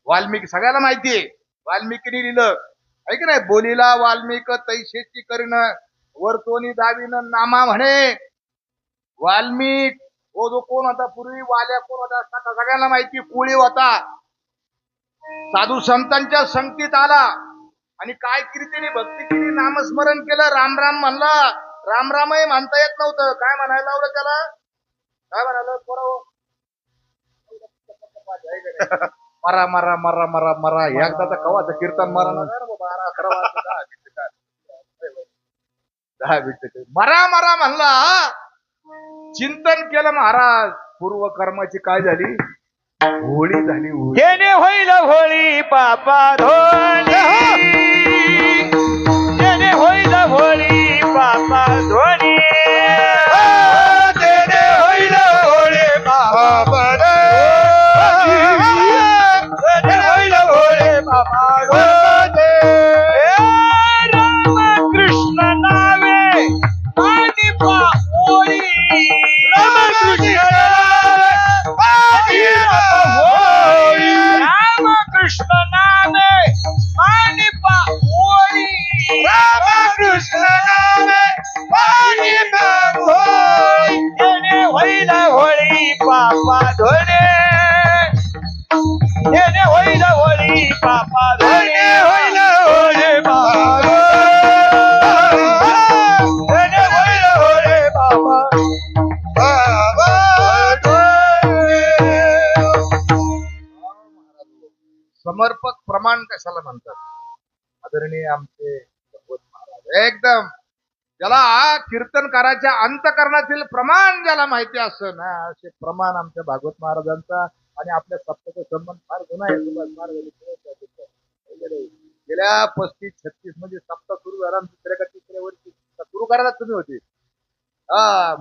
वाल्मिकी. सगळ्याला माहितीये वाल्मिकीने लिहिलं आहे की नाही? बोलीला वाल्मिक तैशेची करीन वरतोनी दावीन नामा म्हणे. वाल्मिक हो जो कोण होता पूर्वी, वाल्या कोण होता आता सगळ्यांना माहिती. कुळी होता. साधू संतांच्या संगतीत आला आणि काय कीर्तीने भक्ती केली, नामस्मरण केलं, राम राम म्हणला. राम रामही म्हणता येत नव्हतं. काय म्हणायला लावलं त्याला? काय म्हणालं? मरा मरा मरा मरा मरा. एकदाचा कवाचं कीर्तन मरा 10 मिनिटं मरा मरा म्हणला. चिंतन केलं महाराज. पूर्व कर्माची काय झाली? होळी झाली. जेणे होईल होळी पापा धोनी, जेणे होईल होळी पापा धोनी, जेणे होईल होळी पापा धोनी, जेणे होईल होळी पापा धोनी. राम कृष्ण नावे आणि होळी, राम कृष्ण कृष्ण नामे पाणी होळी, राम कृष्ण नामे पाणी होळी, जेणे होईल होळी पापा धोणे, जेणे होईल होळी पापा धोणे, होईल होळी पापा जेणे होईल होळी पापा. समर्पक प्रमाण कशाला म्हणतात? आदरणीय आमचे भगवत महाराज एकदम ज्याला कीर्तनकाराच्या अंतकरणातील प्रमाण ज्याला माहिती असं ना, असे प्रमाण आमच्या भागवत महाराजांचा आणि आपल्या सप्ताचा संबंध फार जुना आहे. गेल्या 35-36 म्हणजे सप्ताह सुरू झाला, दुसऱ्या का तिसऱ्या वर्षी सुरू करायला तुम्ही होते.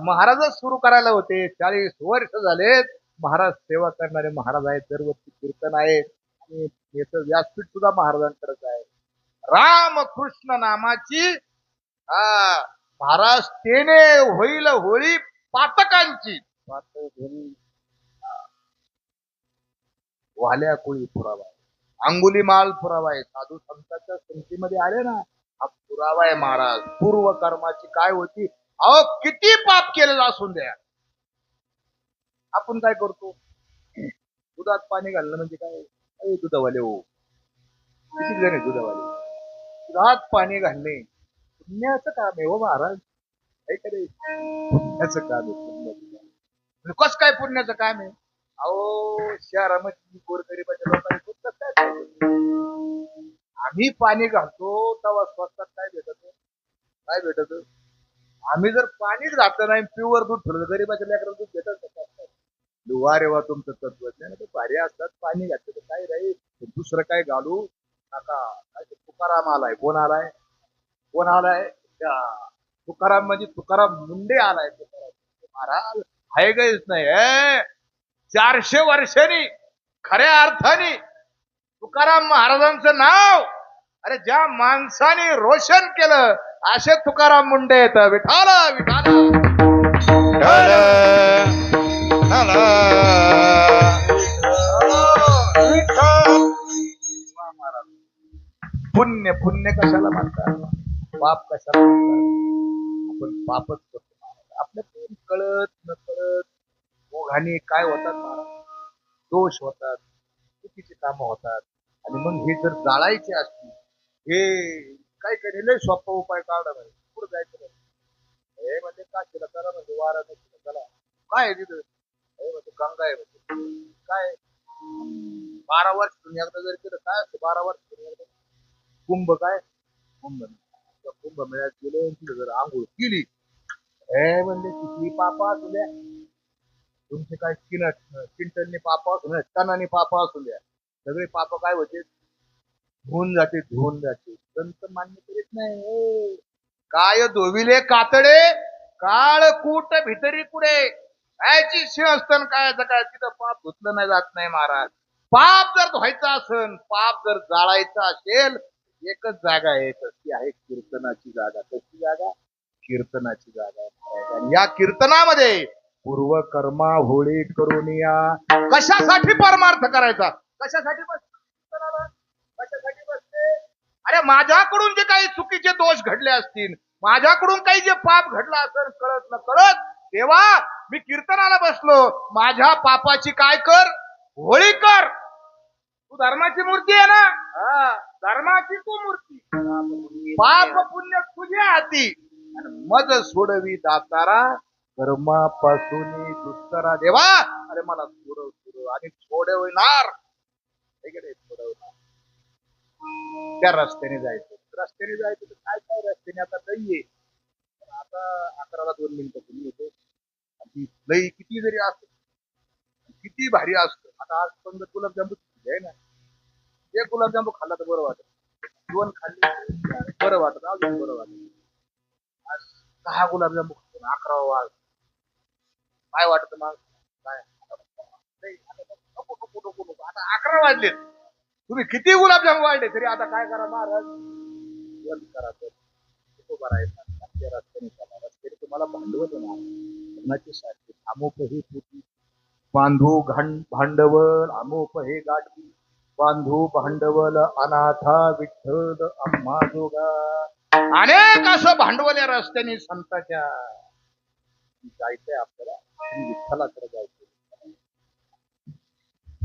महाराजच सुरू करायला होते. 40 वर्ष झालेत महाराज सेवा करणारे महाराज आहेत. दरवर्षी कीर्तन आहे आणि याचं व्यासपीठ सुद्धा महाराजांकडेच आहे. रामकृष्ण नामाची महाराज तेने होईल होळी पातकांची वाल्या कोळी पुरावा आहे, अंगुलीमाल पुरावा आहे, साधू संतांच्या संगतीमध्ये आले ना, हा पुरावा आहे महाराज. पूर्व कर्माची काय होती, अहो किती पाप केलेलं असून द्या, आपण काय करतो, दुधात पाणी घालणं म्हणजे काय, अरे दुधावाले हो, किती जण आहे दुधावाले, दुधात पाणी घालणे पुण्याचं काम आहे हो महाराज, ऐकले पुण्याचं काम आहे, पुण्याचं. कस काय पुण्याचं काम आहे, अहो शहरामध्ये गोरगरिबाच्या लोकांनी कसं काय, आम्ही पाणी घालतो तेव्हा स्वस्तात काय भेटत, आम्ही जर पाणीच घातलं नाही प्युअर दूध ठेवलं गरीबाच्या लेकराला दूध भेटत काय, दुवा रेवा तुमचं तत्वज्ञान ते भारी असतात, पाणी घातलं तर काय राहील, दुसरं काय घालू नका. तुकाराम आलाय, कोण आलाय तुकाराम म्हणजे तुकाराम मुंडे आलाय, महाराज हाय गैच नाही, 400 वर्षांनी खऱ्या अर्थाने तुकाराम महाराजांचं नाव अरे ज्या माणसाने रोशन केलं असे तुकाराम मुंडे येत. विठाल पुण्य पुण्य कशाला म्हणतात, पाप कशाला म्हणतात, आपण पापच करतो. आपल्या कळत न कळत ओघाने काय होतात महाराज, दोष होतात, चुकीची कामं होतात. आणि मग हे जर जाळायचे असतील, हे काय केलेलं सोपा उपाय काढला नाही, पुढे जायचं नाही. हे म्हणजे का केलं करा म्हणजे वारा नाही चला काय आहे तिथं, हे म्हणजे गंगा आहे म्हणजे काय 12 वर्ष एकदा जर केलं काय असतं, 12 वर्ष एकदा कुंभ काय कुंभ मेळ्यात गेले, तिथे जर आंघोळ केली, हे म्हणजे किती पापा असू द्या, तुमचे काय किंटलने पाप असू द्या, टनाने पाप असू द्या, सगळे पाप काय होते, धुवून जाते. संत मान्य करीत नाही, काय धोविले कातडे काळकूट भितरी पुढे, कायची सिंहस्थान काय तिथं पाप धुतलं नाही जात नाही महाराज. पाप जर धुवायचं असेल, पाप जर जाळायचं असेल, एकच जागा आहे, ती आहे कीर्तनाची जागा. कशी जागा, कीर्तनाची जागा. आणि या कीर्तनामध्ये पूर्व कर्मा होळी करून या, कशासाठी परमार्थ करायचा, कशासाठी बसते, अरे माझ्याकडून जे काही चुकीचे दोष घडले असतील, माझ्याकडून काही जे पाप घडलं असेल कळत न कळत, तेव्हा मी कीर्तनाला बसलो, माझ्या पापाची काय कर, होळी कर. तू धर्माची मूर्ती आहे ना, धर्माची तू मूर्ती, पाप पुण्य तुझ्या हाती, आणि मज सोडवी दातारा कर्मापासून दुस्तरा देवा, अरे मला सोडव आणि सोडवणार, त्या रस्त्याने जायचं तर काय काय रस्त्याने आता लई आहे, आता 11ला 2 मिनिटं तुम्ही येते, लई किती जरी असत, किती भारी असतं. आता आज पण गुलाबजामू आहे ना, एक गुलाबजामू खाल्ला तर बरं वाटत, 2 खाल्ले बरं वाटत, अजून बरं वाटत. आज 6 गुलाबजामू खातो, 11वा वाज काय वाटत मग, काय आता 11 वाजले, तुम्ही किती गुलाबजाम वाढले तरी आता काय करा महाराज, बंद करा, रस्त्याने तुम्हाला भांडवल येणार, अमोप हे पोटी बांधू भांडवल, अमोप हे गाठी बांधू भांडवल, अनाथा विठ्ठल आम्हा जोगा. अनेक असं भांडवल या रस्त्याने संतांच्या जायचंय आपल्याला, विठ्ठलाकडे जायचं.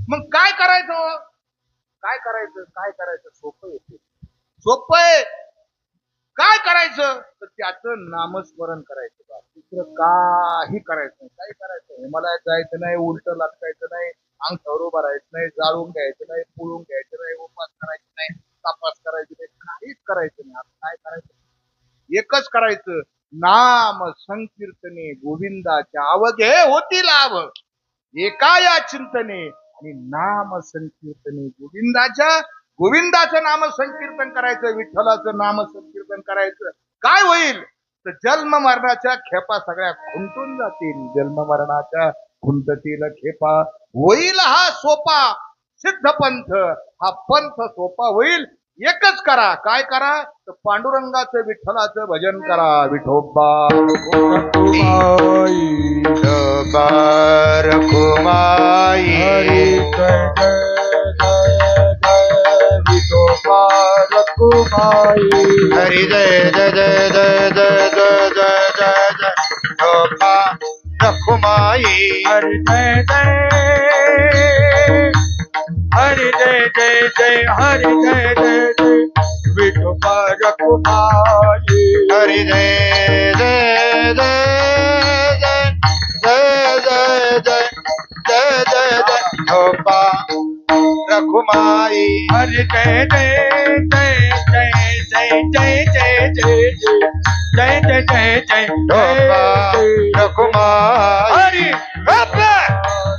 मग काय करायचं, काय करायचं, सोपं आहे. काय करायचं तर त्याचं नामस्मरण करायचं, दुसरं काही करायचं नाही. काय करायचं, हिमालयात जायचं नाही, उलट लटकायचं नाही, अंगठावर उभं राहायचं नाही, जाळून घ्यायचं नाही, पुळून घ्यायचं नाही, उपास करायचं नाही, तपास करायचं नाही, काहीच करायचं नाही. आता काय करायचं, एकच करायचं, नाम संकीर्तने गोविंदाच्या अवघे होती लाभ, एका या चिंतने, आणि नाम संकीर्तने गोविंदाचं नाम संकीर्तन करायचं, विठ्ठलाचं नाम संकीर्तन करायचं. काय होईल तर जन्म मरणाच्या खेपा सगळ्या खुंटून जातील, जन्म मरणाच्या खुंटतील खेपा होईल हा सोपा. सिद्ध पंथ. हा पंथ सोपा होईल. एकच करा. काय करा? तर पांडुरंगाचं विठ्ठलाचं भजन करा. विठोबा रखुमाई रखुमाई हरी जय जय जय जय विठोबा रखुमाई हरी जय जय जय जय जय जय जय जय जय विठोबा रखुमाई हरी जय जय हरी जय जय जय हरी जय जय जय विठोबा रखुमाई हरी जय जय जय जय जय जय जय जय जय विठोबा रखुमाई हरी जय जय जय जय जय जय जय जय जय जय जय जय विठोबा रखुमाई हरी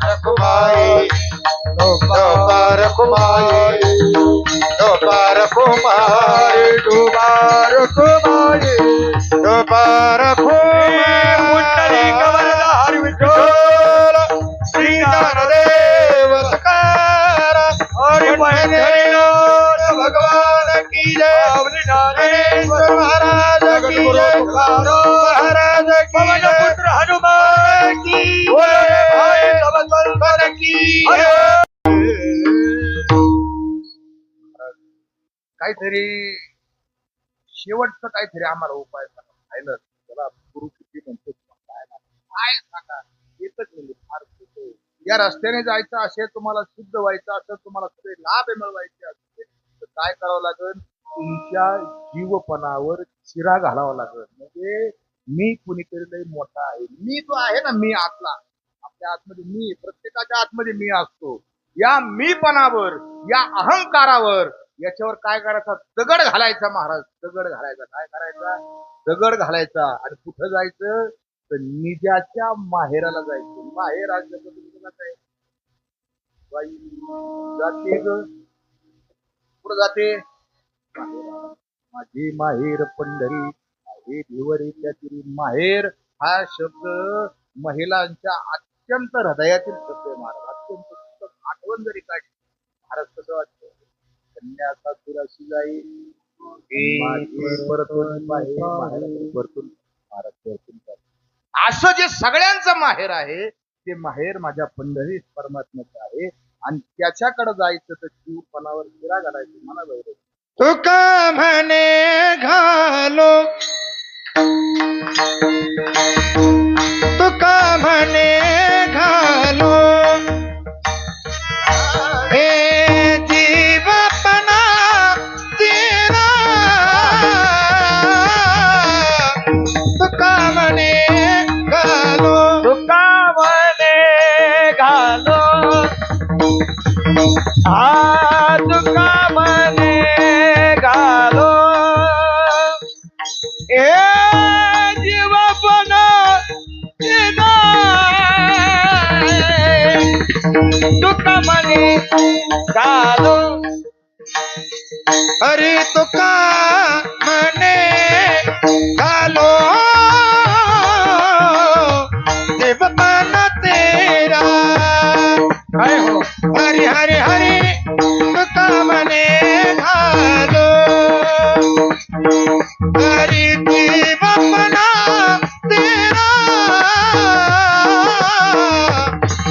रखुमाई विठोबा रखुमाई विठोबा रखुमाई विठोबा रखुमाई विठोबा कुंडली कवरला हरी विठ्ठल श्री ज्ञानदेव सकार हरी पंढरीनाथ भगवान की जय ज्ञानेश्वर महाराज की जय महाराज की जय पुत्र हनुमान की बोले भाई जय सबल की जय काहीतरी शेवटचं काहीतरी आम्हाला उपाय सांगा. फायनल त्याला गुरु किती म्हणतो काय सांगा. एकच म्हणजे फार सोपं आहे. या रस्त्याने जायचं असेल, तुम्हाला सिद्ध व्हायचं असेल, तुम्हाला सगळे लाभ मिळवायचे असतील तर काय करावं लागेल? तुमच्या जीवपणावर शिरा घालावा लागेल. म्हणजे मी कुणीतरी लई मोठा आहे. मी जो आहे ना, मी आतला, आपल्या आतमध्ये मी, प्रत्येकाच्या आतमध्ये मी असतो. या मीपणावर, या अहंकारावर, याच्यावर काय करायचा? दगड घालायचा महाराज. दगड घालायचा. काय करायचा? दगड घालायचा. आणि कुठं जायचं? तर निजाच्या माहेराला जायचं. माहेर आज तुमचं काय बाई जाते ग, कुठं जाते? माहेराला. माझी माहेर पंढरी आहे भिवरी त्यातील. माहेर हा शब्द महिलांच्या अत्यंत हृदयातील शब्द आहे महाराज. अत्यंत आठवण जरी काढली महाराज कसं वाटतं? कन्या सासुराशी जाईल परतून असं जे सगळ्यांचं माहेर आहे ते माहेर माझ्या पंढरी परमात्म्याचं आहे. आणि त्याच्याकडे जायचं तर जीवपणावर शिरा घालायचं. मला वैर तुका म्हणे घालो तुका म्हणे घालो हे जीवपणा तेरा तुका म्हणे घालो तुका म्हणे घालो तुका म्हणे घालो हे जीवपण तुका म्हणे घालो हरी तुका म्हणे घालो जीवपण तेरा काय हो हरी हरी हरी तुका म्हणे घालो हरी जीवपणा तेरा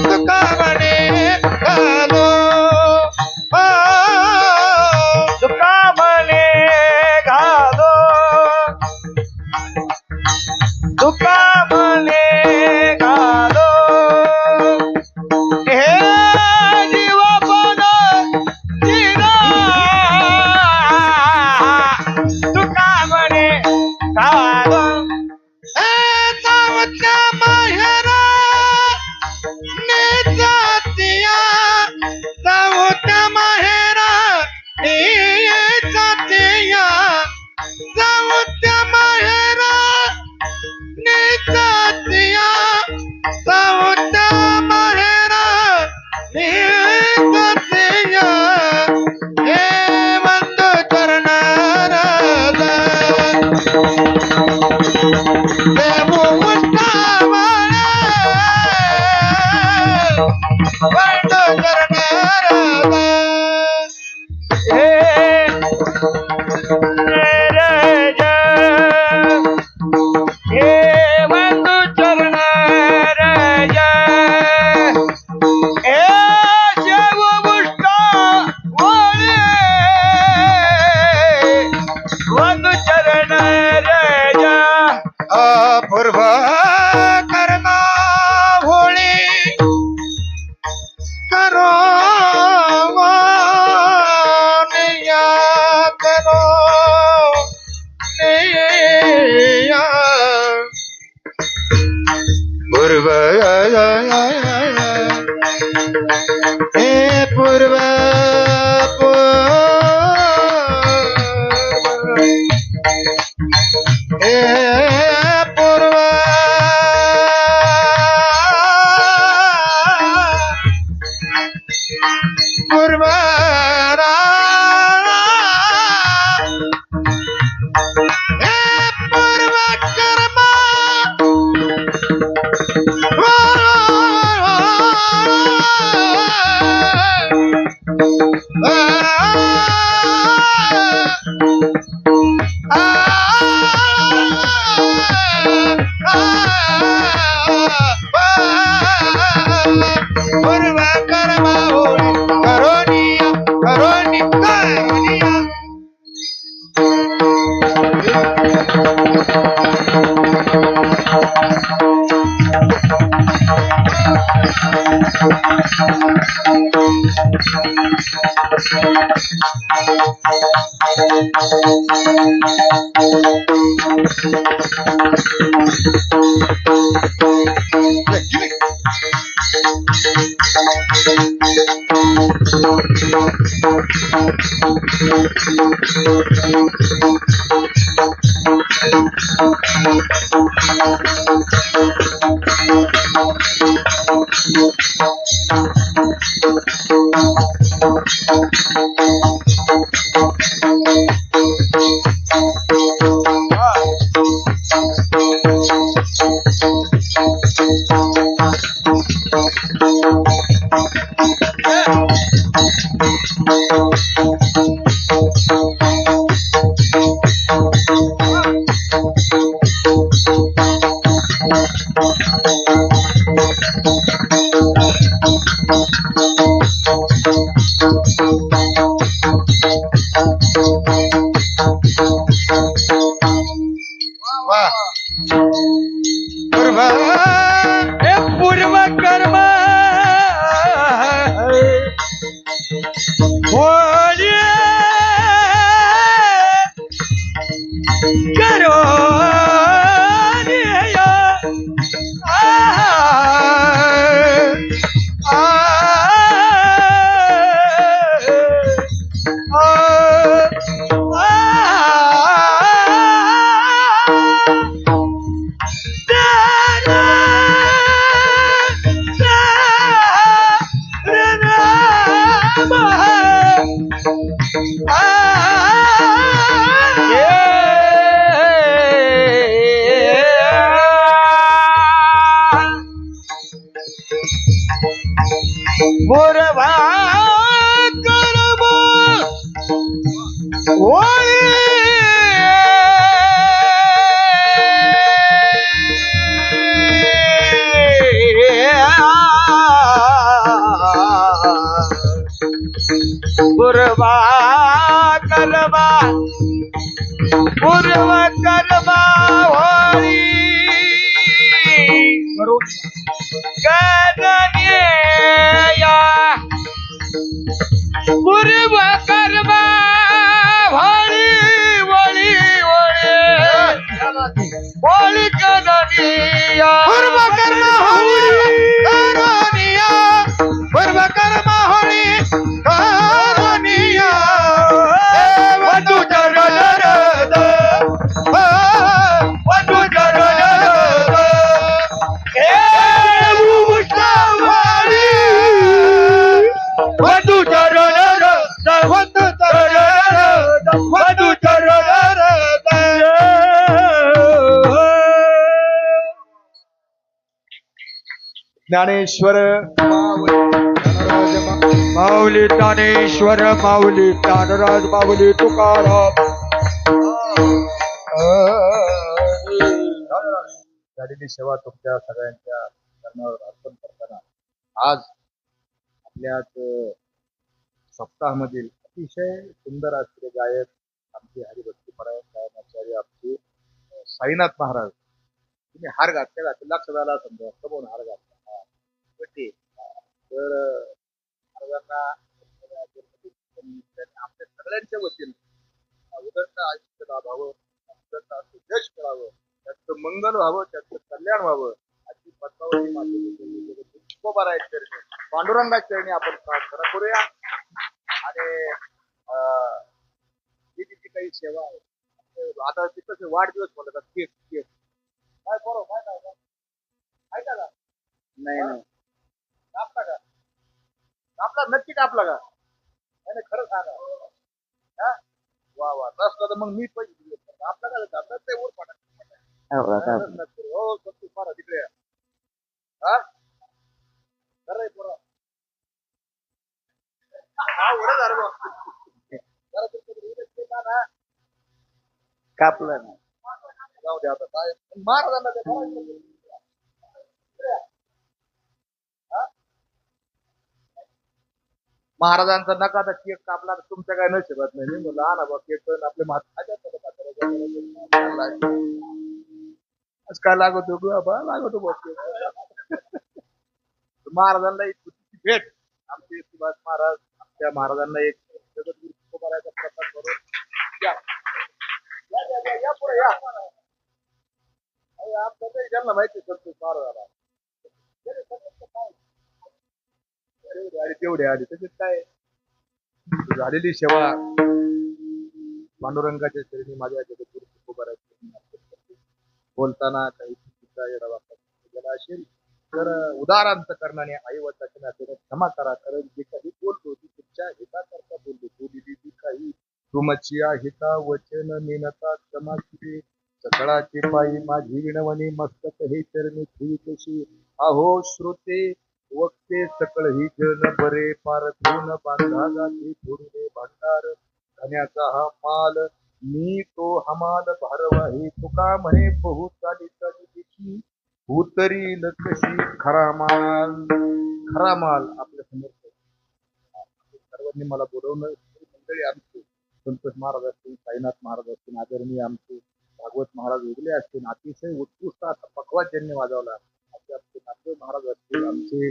तुका म्हणे घालो तुका म्हणे पूर्व पूर्व पूर्व पूर्व कर्मा पूर्व कर्मा होळी करोनिया करोनिया पूर्व कर्म होळी करोनिया पूर्वा कर्म होळी पूर्वा कर्म पूर्व कर्म होळी करोनिया पूर्व कर्म होळी होळी होळी होळी करोनिया पूर्व कर्म होळी करोनिया पूर्व कर्म होळी करोनिया वधू चरण वधू चरण वधू चरण वधू चरण वधू चरण ज्ञानेश्वर माऊली ज्ञानेश्वर माऊली ज्ञानराज माऊली तुकाराम झालेली सेवा तुमच्या सगळ्यांच्या चरणावर अर्पण करताना आज आपल्या सप्ताहामधील अतिशय सुंदर असलेले गायक आमचे हरिभक्ती परायण गायनाचार्य आमचे साईनाथ महाराज तुम्ही हार घातल्या लक्ष झाला समजा समोर हार घातला तर महाराजांना आपल्या सगळ्यांच्या वतीने उदंड आयुष्य लाभावं उदंड यश मिळावं त्यांचं मंगल व्हावं त्यांचं कल्याण व्हावं अशी पद्मावती मातेची तुकोबा आहे चरणी पांडुरंगा चरणी आपण प्रार्थना करूया आणि ही जी काही सेवा आहे आता ते कसे वाढदिवस म्हणतात केक केक काय बरोबर काय काय ऐका का नाही नाही कापला का कापला नक्की कापला का नाही खरं सांगा हा वा वा नसलं तर मग मी पैसे दिले आपला काय कापला ते वर पडा हो संतोष मारा तिकडे या. हा खरं आहे पोरं. हा उडे झालं बा. जरा तुमच्याकडे उडे केला ना कापलं नाही जाऊ द्या आता काय महाराजांना ते बघायचं. हा? महाराजांचा नका आता केक कापला तर तुमच्या काय नशिबात नाही मी म्हणलं आणा बा केक पण आपले आज काय लागत हो बाबा लागत हो महाराजांना एक छोटीशी भेट आमचे सुभाष महाराज आमच्या महाराजांना एक जगद्गुरु तुकोबारायचा प्रसाद करून या. या, या, या, या पुढे या. अहो, आपल्याला ज्यांना माहिती संतोष महाराजाला तेवढे आले त्याच्यात काय झालेली सेवा पांडुरंगाच्या चरणी माझ्या जगद्गुरु तुकोबारायचे बोलताना काही चुकीचा येडा वापरला असेल तर उदार अंतकरणाने आई वडिलांच्या नात्याने क्षमा करा कारण जे काही बोलतो ती तुमच्या हिताकरता बोलतो बोलली ती काही तुमच्या हिता वचन नेनता क्षमा केली सकळाची पायी माझी विणवणी मस्तक हे चरणी ठेवी कशी अहो श्रोते वक्ते सकळ ही जन बरे पार धुन बांधा गाठी धुरुने भांडार धन्याचा हा माल मी तो हमाल भारवाही तुका म्हणे बहु चाली चाली दिशी उतरील कशी खरा माल आपल्या समोर सर्वांनी मला बोलवणं मंडळी आमची संतोष महाराज असतील साईनाथ महाराज असतील आदरणीय आमचे भागवत महाराज वेगळे असतील अतिशय उत्कृष्ट असा पखवाज ज्यांनी वाजवला असे आमचे नामदेव महाराज असतील आमचे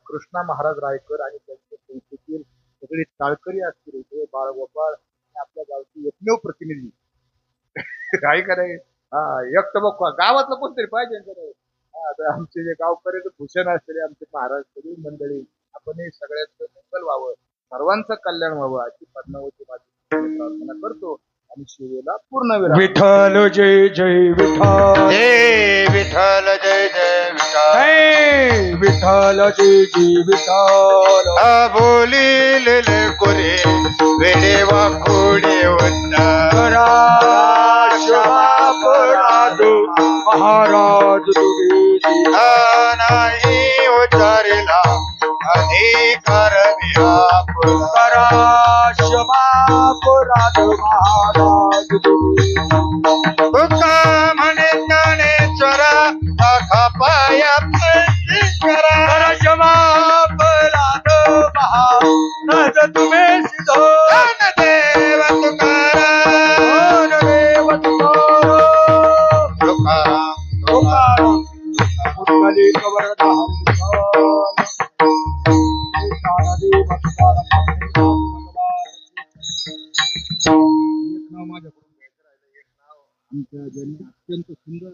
कृष्णा महाराज रायकर आणि त्यांच्या संस्थेतील सगळे टाळकरी असतील हे बाळगोपाळ आपल्या गावची एकमेव प्रतिनिधी काय कराय हा एक बघ गावातलं कोणतरी पाहिजे आमचे जे गावकरी भूषण असलेले आमचे महाराज सगळी मंडळी आपण हे सगळ्यांचं मंगल व्हावं सर्वांचं कल्याण व्हावं अशी पद्मावती माझी प्रार्थना करतो आणि शिवेला पूर्ण विराम. विठ्ठल जय जय विठ्ठल हे विठ्ठल जय जय विठ्ठल हे विठ्ठल जय जय विठ्ठल बोलिले कोरे वेडे वाकोडे वंदा अपराध महाराज तुम्ही नाही उचारिला अधिकार करा क्षमापराध महाराज तुम्ही तुका म्हणे ज्ञानेश्वर आखा पाया करा करा क्षमापराध महाराज तुम्ही सिद्ध देव तुकाराम देव तुकाराम उत्कली कवरधाम माझ्याकडून घ्यायचं राहिलं एक नाव आमच्या ज्यांनी अत्यंत सुंदर